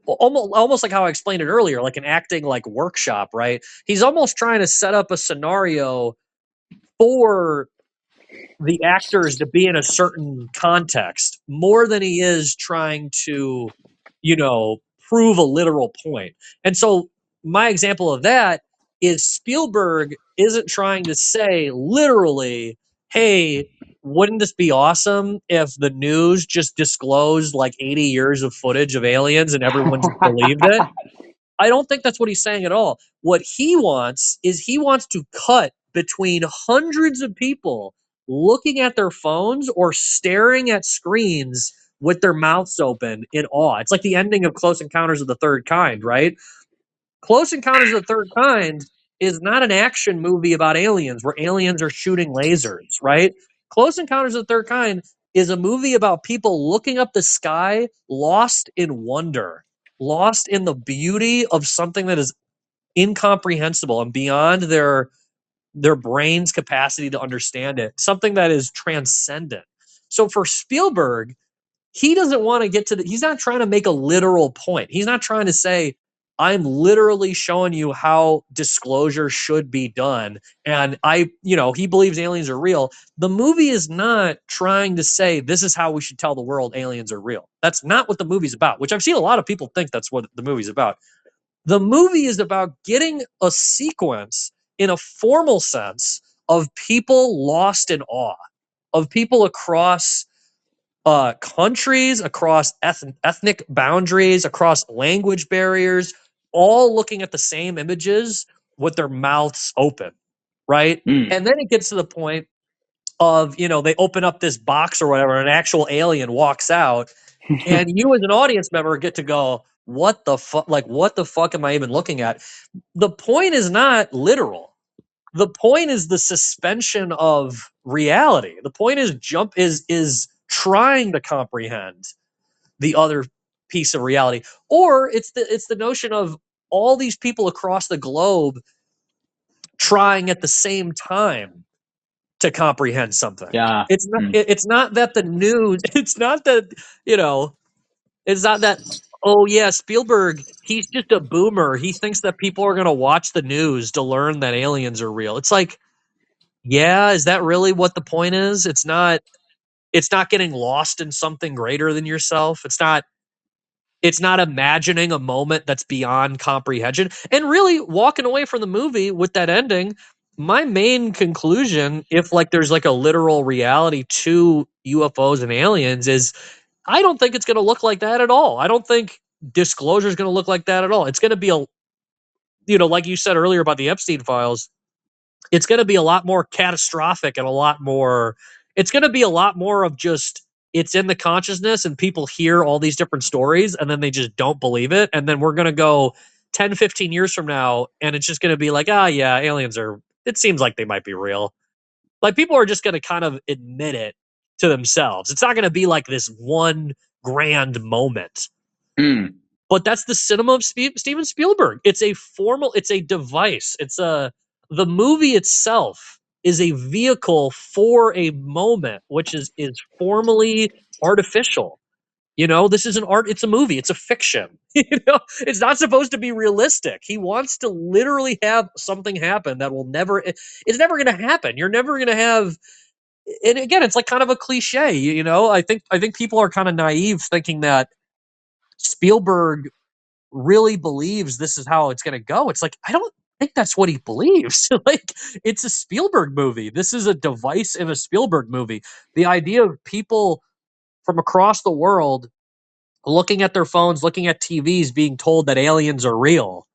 almost like how I explained it earlier, like an acting like workshop, right? He's almost trying to set up a scenario for the actors to be in a certain context more than he is trying to, prove a literal point. And so my example of that is Spielberg isn't trying to say literally, hey, wouldn't this be awesome if the news just disclosed like 80 years of footage of aliens and everyone just believed it? I don't think that's what he's saying at all. What he wants is he wants to cut between hundreds of people looking at their phones or staring at screens with their mouths open in awe. It's like the ending of Close Encounters of the Third Kind, right? Close Encounters of the Third Kind is not an action movie about aliens where aliens are shooting lasers, right? Close Encounters of the Third Kind is a movie about people looking up the sky, lost in wonder, lost in the beauty of something that is incomprehensible and beyond their brain's capacity to understand it, something that is transcendent. So for Spielberg, he doesn't want to get to he's not trying to make a literal point. He's not trying to say, I'm literally showing you how disclosure should be done. And he believes aliens are real. The movie is not trying to say, this is how we should tell the world aliens are real. That's not what the movie's about, which I've seen a lot of people think that's what the movie's about. The movie is about getting a sequence in a formal sense of people lost in awe, of people across countries, across ethnic boundaries, across language barriers, all looking at the same images with their mouths open, right? And then it gets to the point of, they open up this box or whatever, and an actual alien walks out, and you as an audience member get to go, what the fuck? Like, what the fuck am I even looking at? The point is not literal. The point is the suspension of reality. The point is trying to comprehend the other piece of reality. Or it's the notion of all these people across the globe trying at the same time to comprehend something. Yeah. It's not that the news, it's not that, it's not that, oh yeah, Spielberg, he's just a boomer. He thinks that people are going to watch the news to learn that aliens are real. It's like, yeah, is that really what the point is? It's not getting lost in something greater than yourself. It's not imagining a moment that's beyond comprehension. And really walking away from the movie with that ending, my main conclusion, if like there's like a literal reality to UFOs and aliens, is I don't think it's going to look like that at all. I don't think disclosure is going to look like that at all. It's going to be like you said earlier about the Epstein files, it's going to be a lot more catastrophic and it's going to be a lot more of just, it's in the consciousness and people hear all these different stories and then they just don't believe it. And then we're going to go 10, 15 years from now and it's just going to be like, yeah, aliens it seems like they might be real. Like people are just going to kind of admit it to themselves. It's not going to be like this one grand moment. Mm. But that's the cinema of Steven Spielberg. It's a formal, it's a device. The movie itself is a vehicle for a moment, which is formally artificial. You know, this is an art, it's a movie, it's a fiction. You know, it's not supposed to be realistic. He wants to literally have something happen that will never, it's never going to happen. You're never going to have, and again, it's like kind of a cliche, you know. I think people are kind of naive thinking that Spielberg really believes this is how it's going to go. It's like, I don't think that's what he believes. Like, it's a Spielberg movie. This is a device in a Spielberg movie. The idea of people from across the world looking at their phones, looking at TVs, being told that aliens are real.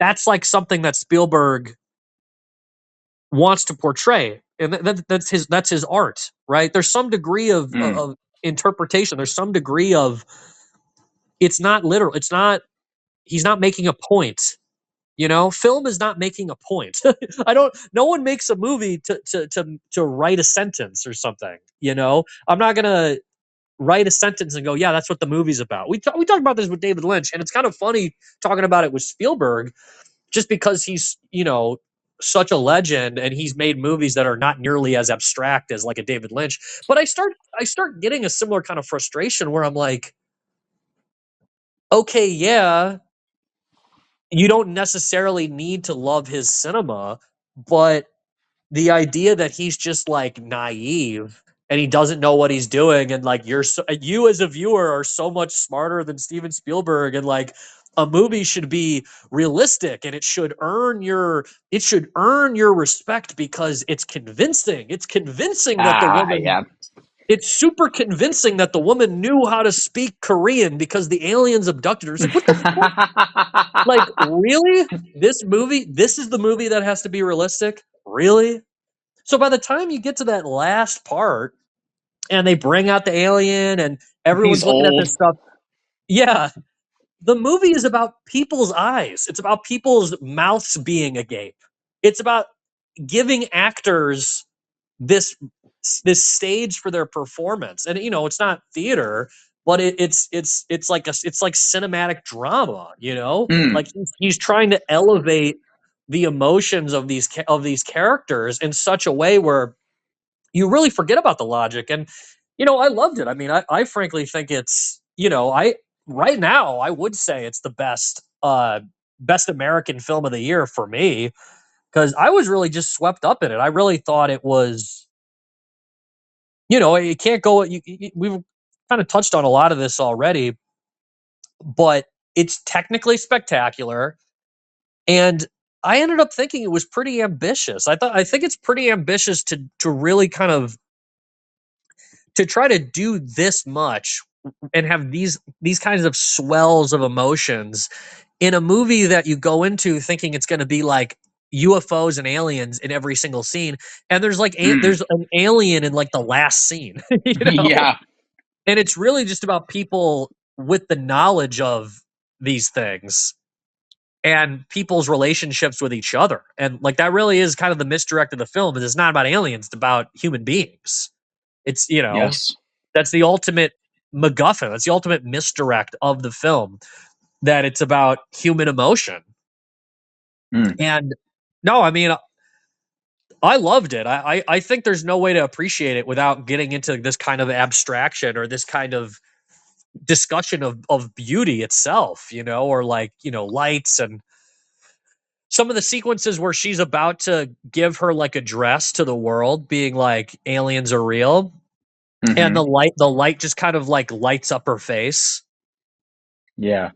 That's like something that Spielberg wants to portray. And that's his art, right? There's some degree Mm. of interpretation. There's some degree of, it's not literal. It's not, he's not making a point. You know, film is not making a point. No one makes a movie to write a sentence or something. You know, I'm not gonna write a sentence and go, yeah, that's what the movie's about. We talked about this with David Lynch, and it's kind of funny talking about it with Spielberg, just because he's, you know, such a legend and he's made movies that are not nearly as abstract as like a David Lynch. But I start getting a similar kind of frustration where I'm like, okay, yeah, you don't necessarily need to love his cinema, but the idea that he's just like naive and he doesn't know what he's doing, and like you as a viewer are so much smarter than Steven Spielberg, and like a movie should be realistic and it should earn your respect because it's convincing. It's convincing that the Ah, woman yeah. it's super convincing that the woman knew how to speak Korean because the aliens abducted her. It's like, what the fuck? Like, really? This is the movie that has to be realistic? Really? So by the time you get to that last part and they bring out the alien and He's everyone's looking at old. this stuff, yeah, the movie is about people's eyes. It's about people's mouths being agape. It's about giving actors this this stage for their performance. And you know, it's not theater, but it's like it's like cinematic drama, you know? Mm. Like he's trying to elevate the emotions of these characters in such a way where you really forget about the logic. And you know, I loved it. I mean, I frankly think it's, you know, I right now I would say it's the best American film of the year for me, because I was really just swept up in it. I really thought it was, you know, it can't go. We've kind of touched on a lot of this already, but it's technically spectacular. And I ended up thinking it was pretty ambitious. I think it's pretty ambitious to really kind of to try to do this much and have these kinds of swells of emotions in a movie that you go into thinking it's going to be like UFOs and aliens in every single scene, and there's like Mm. there's an alien in like the last scene, you know. Yeah. And it's really just about people with the knowledge of these things and people's relationships with each other. And like that really is kind of the misdirect of the film, is it's not about aliens, it's about human beings. It's, you know, Yes. that's the ultimate MacGuffin. That's the ultimate misdirect of the film, that it's about human emotion. Mm. And no, I mean, I loved it. I think there's no way to appreciate it without getting into this kind of abstraction or this kind of discussion of beauty itself, you know, or like, you know, lights and some of the sequences where she's about to give her like address to the world, being like aliens are real, and Hmm. the light just kind of like lights up her face. Yeah.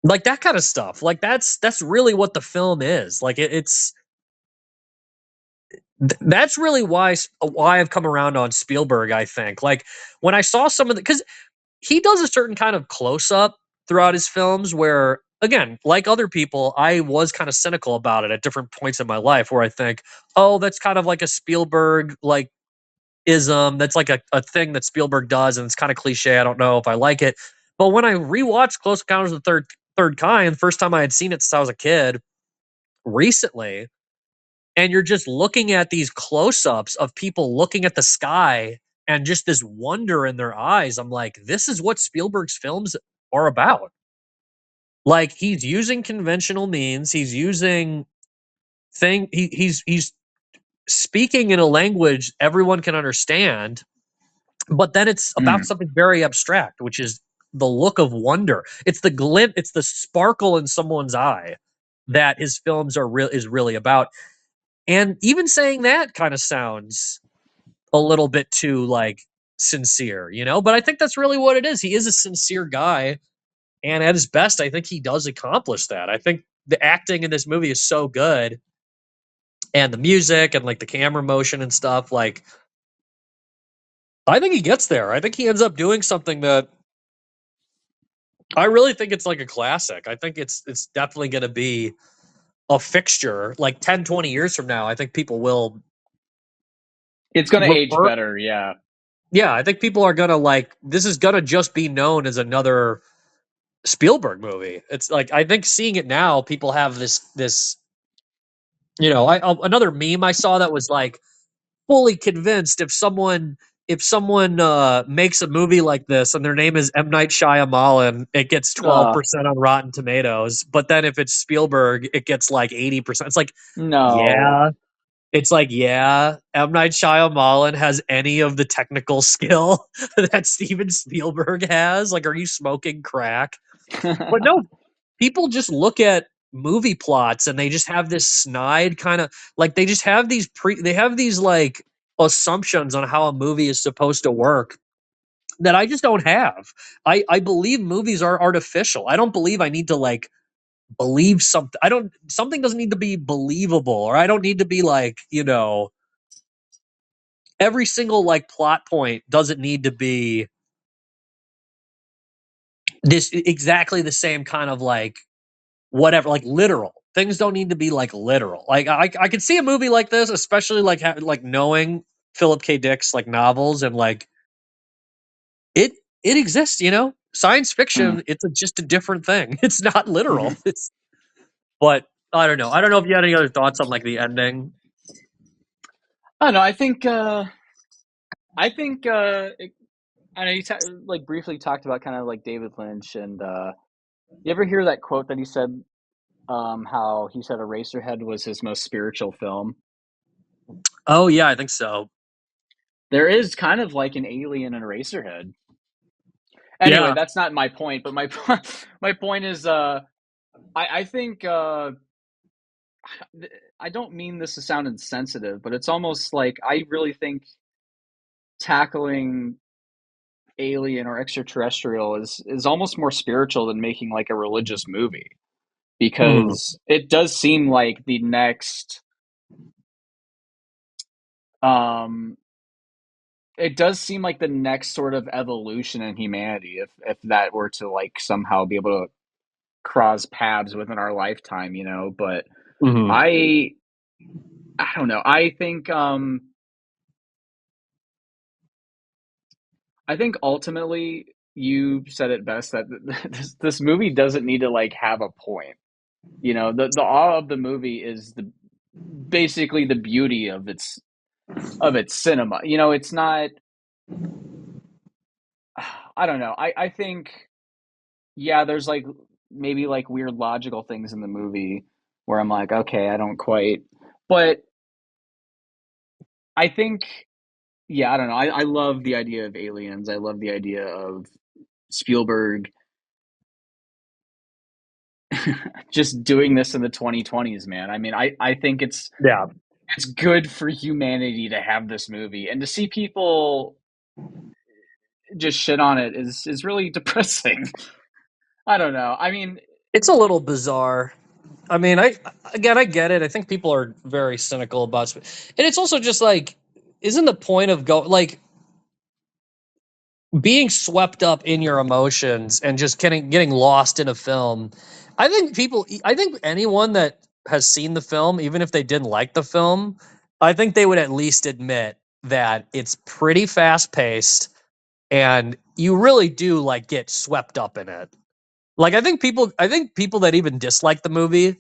Like that kind of stuff. Like that's really what the film is. Like that's really why I've come around on Spielberg, I think. Like when I saw some of the, cuz he does a certain kind of close up throughout his films where, again, like other people, I was kind of cynical about it at different points in my life, where I think, oh, that's kind of like a Spielberg like ism. That's like a thing that Spielberg does, and it's kind of cliche. I don't know if I like it. But when I rewatched Close Encounters of the Third Kind, the first time I had seen it since I was a kid, recently, and you're just looking at these close-ups of people looking at the sky and just this wonder in their eyes. I'm like, this is what Spielberg's films are about. Like, he's using conventional means, he's using he's speaking in a language everyone can understand, but then it's about something very abstract, which is the look of wonder. It's the glint, it's the sparkle in someone's eye that his films is really about. And even saying that kind of sounds a little bit too like sincere, you know? But I think that's really what it is. He is a sincere guy, and at his best, I think he does accomplish that. I think the acting in this movie is so good, and the music and like the camera motion and stuff. Like, I think he gets there. I think he ends up doing something that I really think it's like a classic. I think it's definitely going to be a fixture like 10, 20 years from now. I think people will It's going to age refer. better, yeah. Yeah, I think people are going to like, this is going to just be known as another Spielberg movie. It's like, I think seeing it now, people have this, you know, another meme I saw that was like, fully convinced if someone makes a movie like this and their name is M. Night Shyamalan, it gets 12% on Rotten Tomatoes. But then if it's Spielberg, it gets like 80%. It's like, No. yeah. It's like, yeah, M. Night Shyamalan has any of the technical skill that Steven Spielberg has. Like, are you smoking crack? But no, people just look at movie plots and they just have this snide kind of like they just have they have these like assumptions on how a movie is supposed to work that I just don't have. I believe movies are artificial. I don't believe I need to like believe something. I don't Something doesn't need to be believable, or I don't need to be like, you know, every single like plot point doesn't need to be this exactly the same kind of like whatever, like literal things don't need to be like literal. Like I could see a movie like this, especially like like knowing Philip K. Dick's like novels, and like it it exists, you know. Science Mm. fiction, it's just a different thing. It's not literal. It's But I don't know. I don't know if you had any other thoughts on like the ending. I don't know. I know you like briefly talked about kind of like David Lynch, and you ever hear that quote that he said, how he said Eraserhead was his most spiritual film? Oh yeah, I think so. There is kind of like an alien in Eraserhead. Anyway, Yeah. that's not my point, but my my point is, I think I don't mean this to sound insensitive, but it's almost like I really think tackling alien or extraterrestrial is almost more spiritual than making like a religious movie, Mhm. because it does seem like the next um it does seem like the next sort of evolution in humanity, if that were to like somehow be able to cross paths within our lifetime, you know. But Mhm. I I don't know. I think ultimately you said it best that this movie doesn't need to like have a point. You know, the awe of the movie is the basically the beauty of its cinema. You know, it's not. I don't know. I think, yeah, there's like maybe like weird logical things in the movie where I'm like, okay, I don't quite. But I think, yeah, I don't know. I love the idea of aliens. I love the idea of Spielberg just doing this in the 2020s, man. I mean, I think Yeah. it's good for humanity to have this movie, and to see people just shit on it is really depressing. I don't know. I mean, It's a little bizarre. I mean, I get it. I think people are very cynical about and it's also just like, isn't the point of like being swept up in your emotions and just getting lost in a film? I think anyone that has seen the film, even if they didn't like the film, I think they would at least admit that it's pretty fast paced and you really do like get swept up in it. Like I think people that even dislike the movie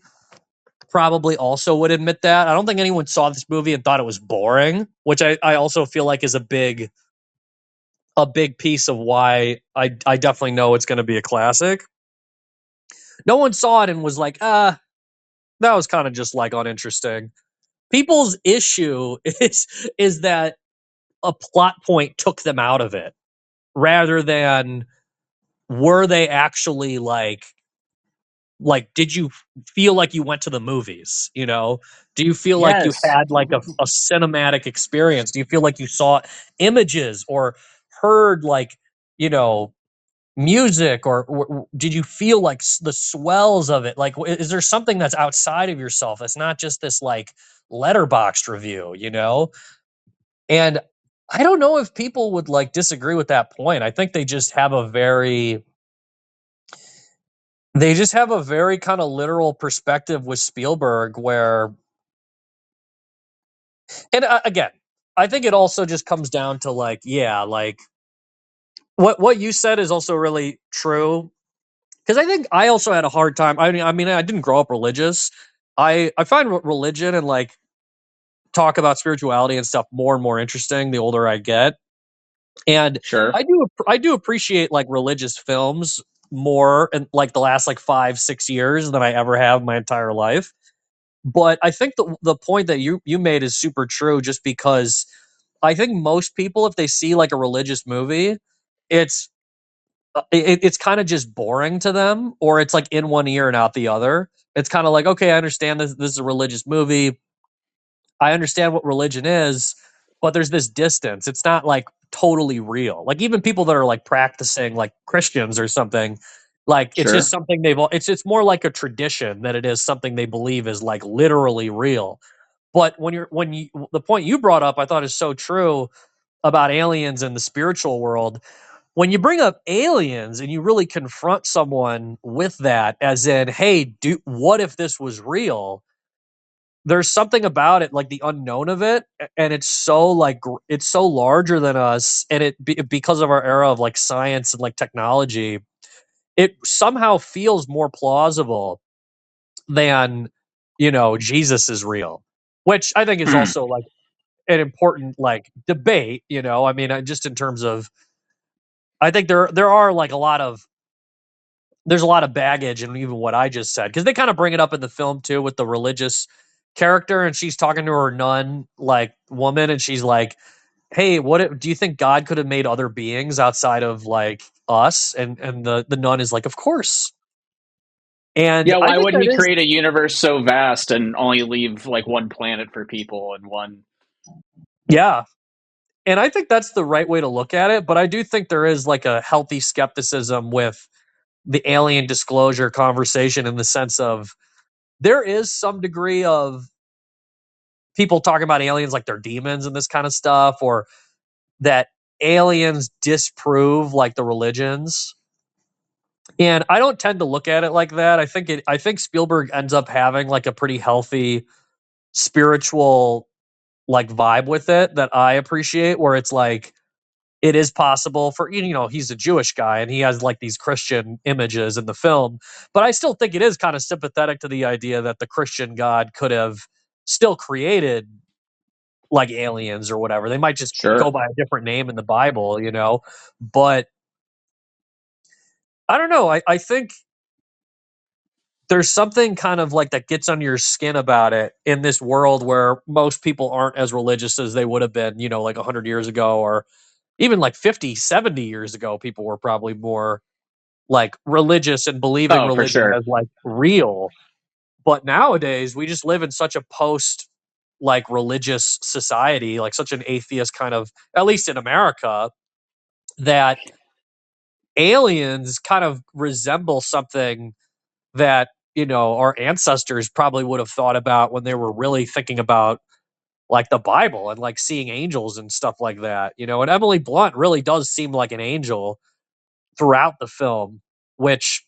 probably also would admit that. I don't think anyone saw this movie and thought it was boring, which I also feel like is a big piece of why I definitely know it's going to be a classic. No one saw it and was like, that was kind of just like uninteresting. People's issue is that a plot point took them out of it rather than were they actually like did you feel like you went to the movies, you know? Do you feel like you Yes. had like a cinematic experience? Do you feel like you saw images or heard like, you know, music or did you feel like the swells of it? Like is there something that's outside of yourself that's not just this like letterboxed review, you know? And I don't know if people would like disagree with that point. I think they just have a very kind of literal perspective with Spielberg where, and again, I think it also just comes down to like, yeah, like what you said is also really true because I think I also had a hard time. I mean, I didn't grow up religious. I find religion and like talk about spirituality and stuff more and more interesting the older I get. And Sure. I do appreciate like religious films more in like the last like 5-6 years than I ever have my entire life. But I think the point that you made is super true just because I think most people if they see like a religious movie, it's it's kind of just boring to them or it's like in one ear and out the other. It's kind of like, okay, I understand this is a religious movie. I understand what religion is, but there's this distance. It's not like totally real. Like even people that are like practicing like Christians or something, like it's just Sure. something it's more like a tradition than it is something they believe is like literally real. But when you the point you brought up I thought is so true about aliens and the spiritual world. When you bring up aliens and you really confront someone with that as in, hey, what if this was real? There's something about it like the unknown of it and it's so like it's so larger than us and because of our era of like science and like technology it somehow feels more plausible than Jesus is real, which I think is Hmm. also like an important like debate, I mean just in terms of I think there are like there's a lot of baggage in even what I just said because they kind of bring it up in the film too with the religious character and she's talking to her nun like woman and she's like, hey, do you think God could have made other beings outside of like us? And the nun is like, of course. And Yeah, I why think wouldn't that he is, create a universe so vast and only leave like one planet for people and one? yeah. And I think that's the right way to look at it. But I do think there is like a healthy skepticism with the alien disclosure conversation in the sense of there is some degree of people talking about aliens like they're demons and this kind of stuff, or that aliens disprove like the religions. And I don't tend to look at it like that. I think Spielberg ends up having like a pretty healthy spiritual like vibe with it that I appreciate where it's like it is possible for he's a Jewish guy and he has like these Christian images in the film, but I still think it is kind of sympathetic to the idea that the Christian God could have still created like aliens or whatever. They might just go Sure. by a different name in the Bible, but I don't know. I think there's something kind of like that gets under your skin about it in this world where most people aren't as religious as they would have been, like 100 years ago or even like 50, 70 years ago. People were probably more like religious and believing Oh, for religion sure. as like real. But nowadays we just live in such a post like religious society, like such an atheist kind of, at least in America, that aliens kind of resemble something that our ancestors probably would have thought about when they were really thinking about like the Bible and like seeing angels and stuff like that, and Emily Blunt really does seem like an angel throughout the film, which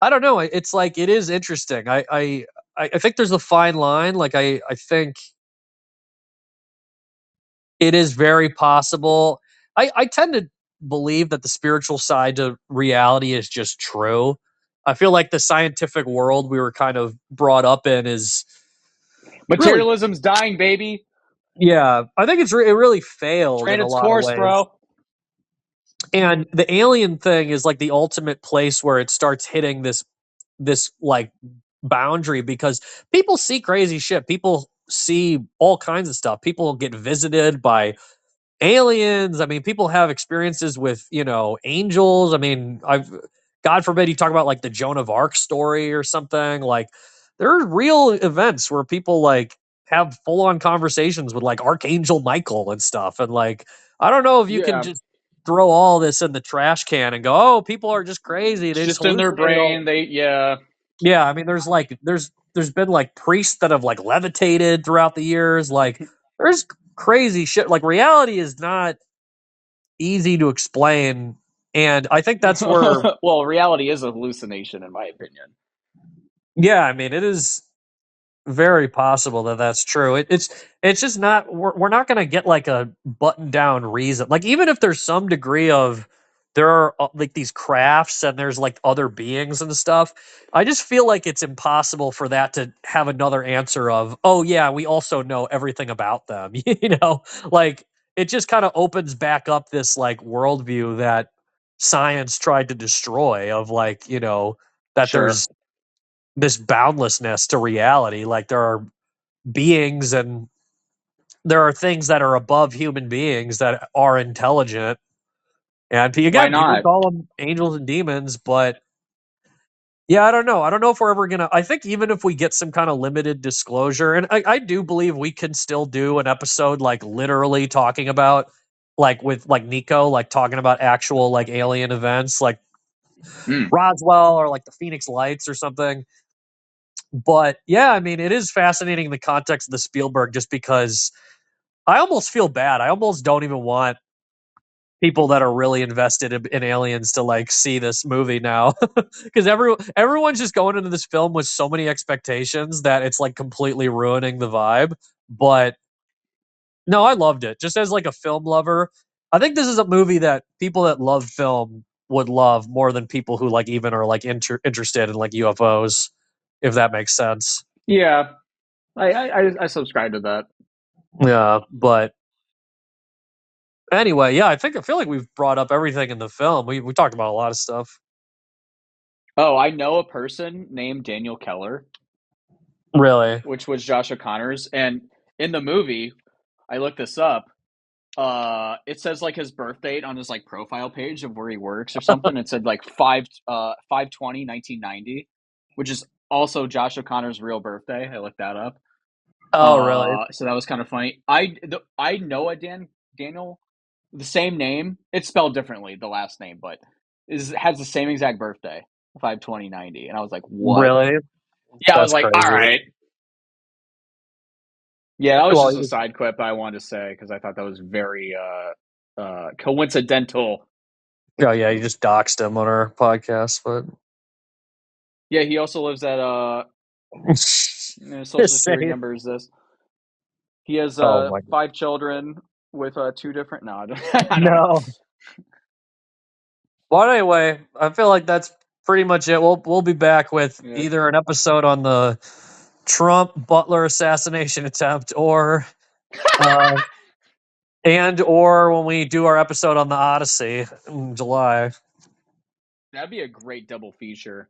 I don't know, it's like it is interesting. I think there's a fine line. Like I think it is very possible. I tend to believe that the spiritual side to reality is just true. I feel like the scientific world we were kind of brought up in is really, Materialism's dying, baby. yeah, I think it really It's failed ran in a its lot of course, ways. bro. And the alien thing is like the ultimate place where it starts hitting this like boundary, because people see crazy shit. People see all kinds of stuff. People get visited by aliens. I mean, people have experiences with, angels. I mean, God forbid you talk about like the Joan of Arc story or something. Like there are real events where people like have full on conversations with like Archangel Michael and stuff. And like, I don't know if you can Yeah, just throw all this in the trash can and go, oh, people are just crazy. it's They just just in their hallucinate all. brain. Yeah. I mean, there's been like priests that have like levitated throughout the years. Like there's crazy shit. Like reality is not easy to explain, and I think that's where, Well, reality is a hallucination, in my opinion. yeah, I mean, it is very possible that that's true. It's just not, we're not going to get like a button down reason. Like even if there's some degree of, there are like these crafts and there's like other beings and stuff, I just feel like it's impossible for that to have another answer of, oh yeah, we also know everything about them. Like it just kind of opens back up this like worldview that science tried to destroy, of like, that Sure. there's this boundlessness to reality. Like there are beings and there are things that are above human beings that are intelligent. And Why again, people not? call them angels and demons, but yeah, I don't know. I don't know if we're ever gonna. I think even if we get some kind of limited disclosure, and I do believe we can still do an episode like literally talking about, like with like Nico, like talking about actual like alien events, like Hmm. Roswell or like the Phoenix Lights or something. But yeah, I mean, it is fascinating in the context of the Spielberg, just because I almost feel bad. I almost don't even want people that are really invested in aliens to like see this movie now, because everyone's just going into this film with so many expectations that it's like completely ruining the vibe. But no, I loved it. Just as like a film lover, I think this is a movie that people that love film would love more than people who like even are like interested in like UFOs, if that makes sense. Yeah, I subscribe to that. Yeah, but anyway, yeah, I feel like we've brought up everything in the film. We talked about a lot of stuff. Oh, I know a person named Daniel Keller, Really? which was Josh O'Connor's, and in the movie, I looked this up. It says like his birth date on his like profile page of where he works or something. It said like 5/20/1990, which is also Josh O'Connor's real birthday. I looked that up. Oh, really? So that was kind of funny. I know a Daniel, the same name. It's spelled differently, the last name, but has the same exact birthday, 5/20/90, and I was like, what? Really? Yeah, I was That's like, all crazy. right. Yeah, that was Well, just a side clip I wanted to say because I thought that was very coincidental. oh yeah, you just doxed him on our podcast, but Yeah, he also lives at the social security same. number is this. He has Oh my god. 5 children with two different. No, I don't know. No. Well, anyway, I feel like that's pretty much it. We'll be back with Yeah. either an episode on the Trump Butler assassination attempt, or uh, or when we do our episode on the Odyssey in July. That'd be a great double feature.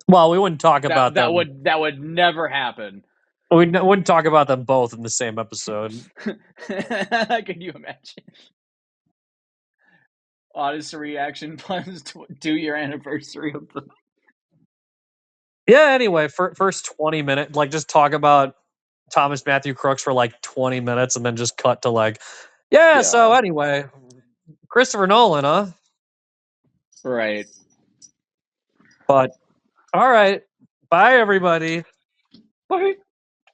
Well, we wouldn't talk about them. That would never happen. We wouldn't talk about them both in the same episode. Can you imagine? Odyssey reaction plans 2-year anniversary of the. Yeah. Anyway, first 20 minutes, like just talk about Thomas Matthew Crooks for like 20 minutes, and then just cut to like, yeah. So Yeah. anyway, Christopher Nolan, huh? Right. But all right, bye everybody. Bye.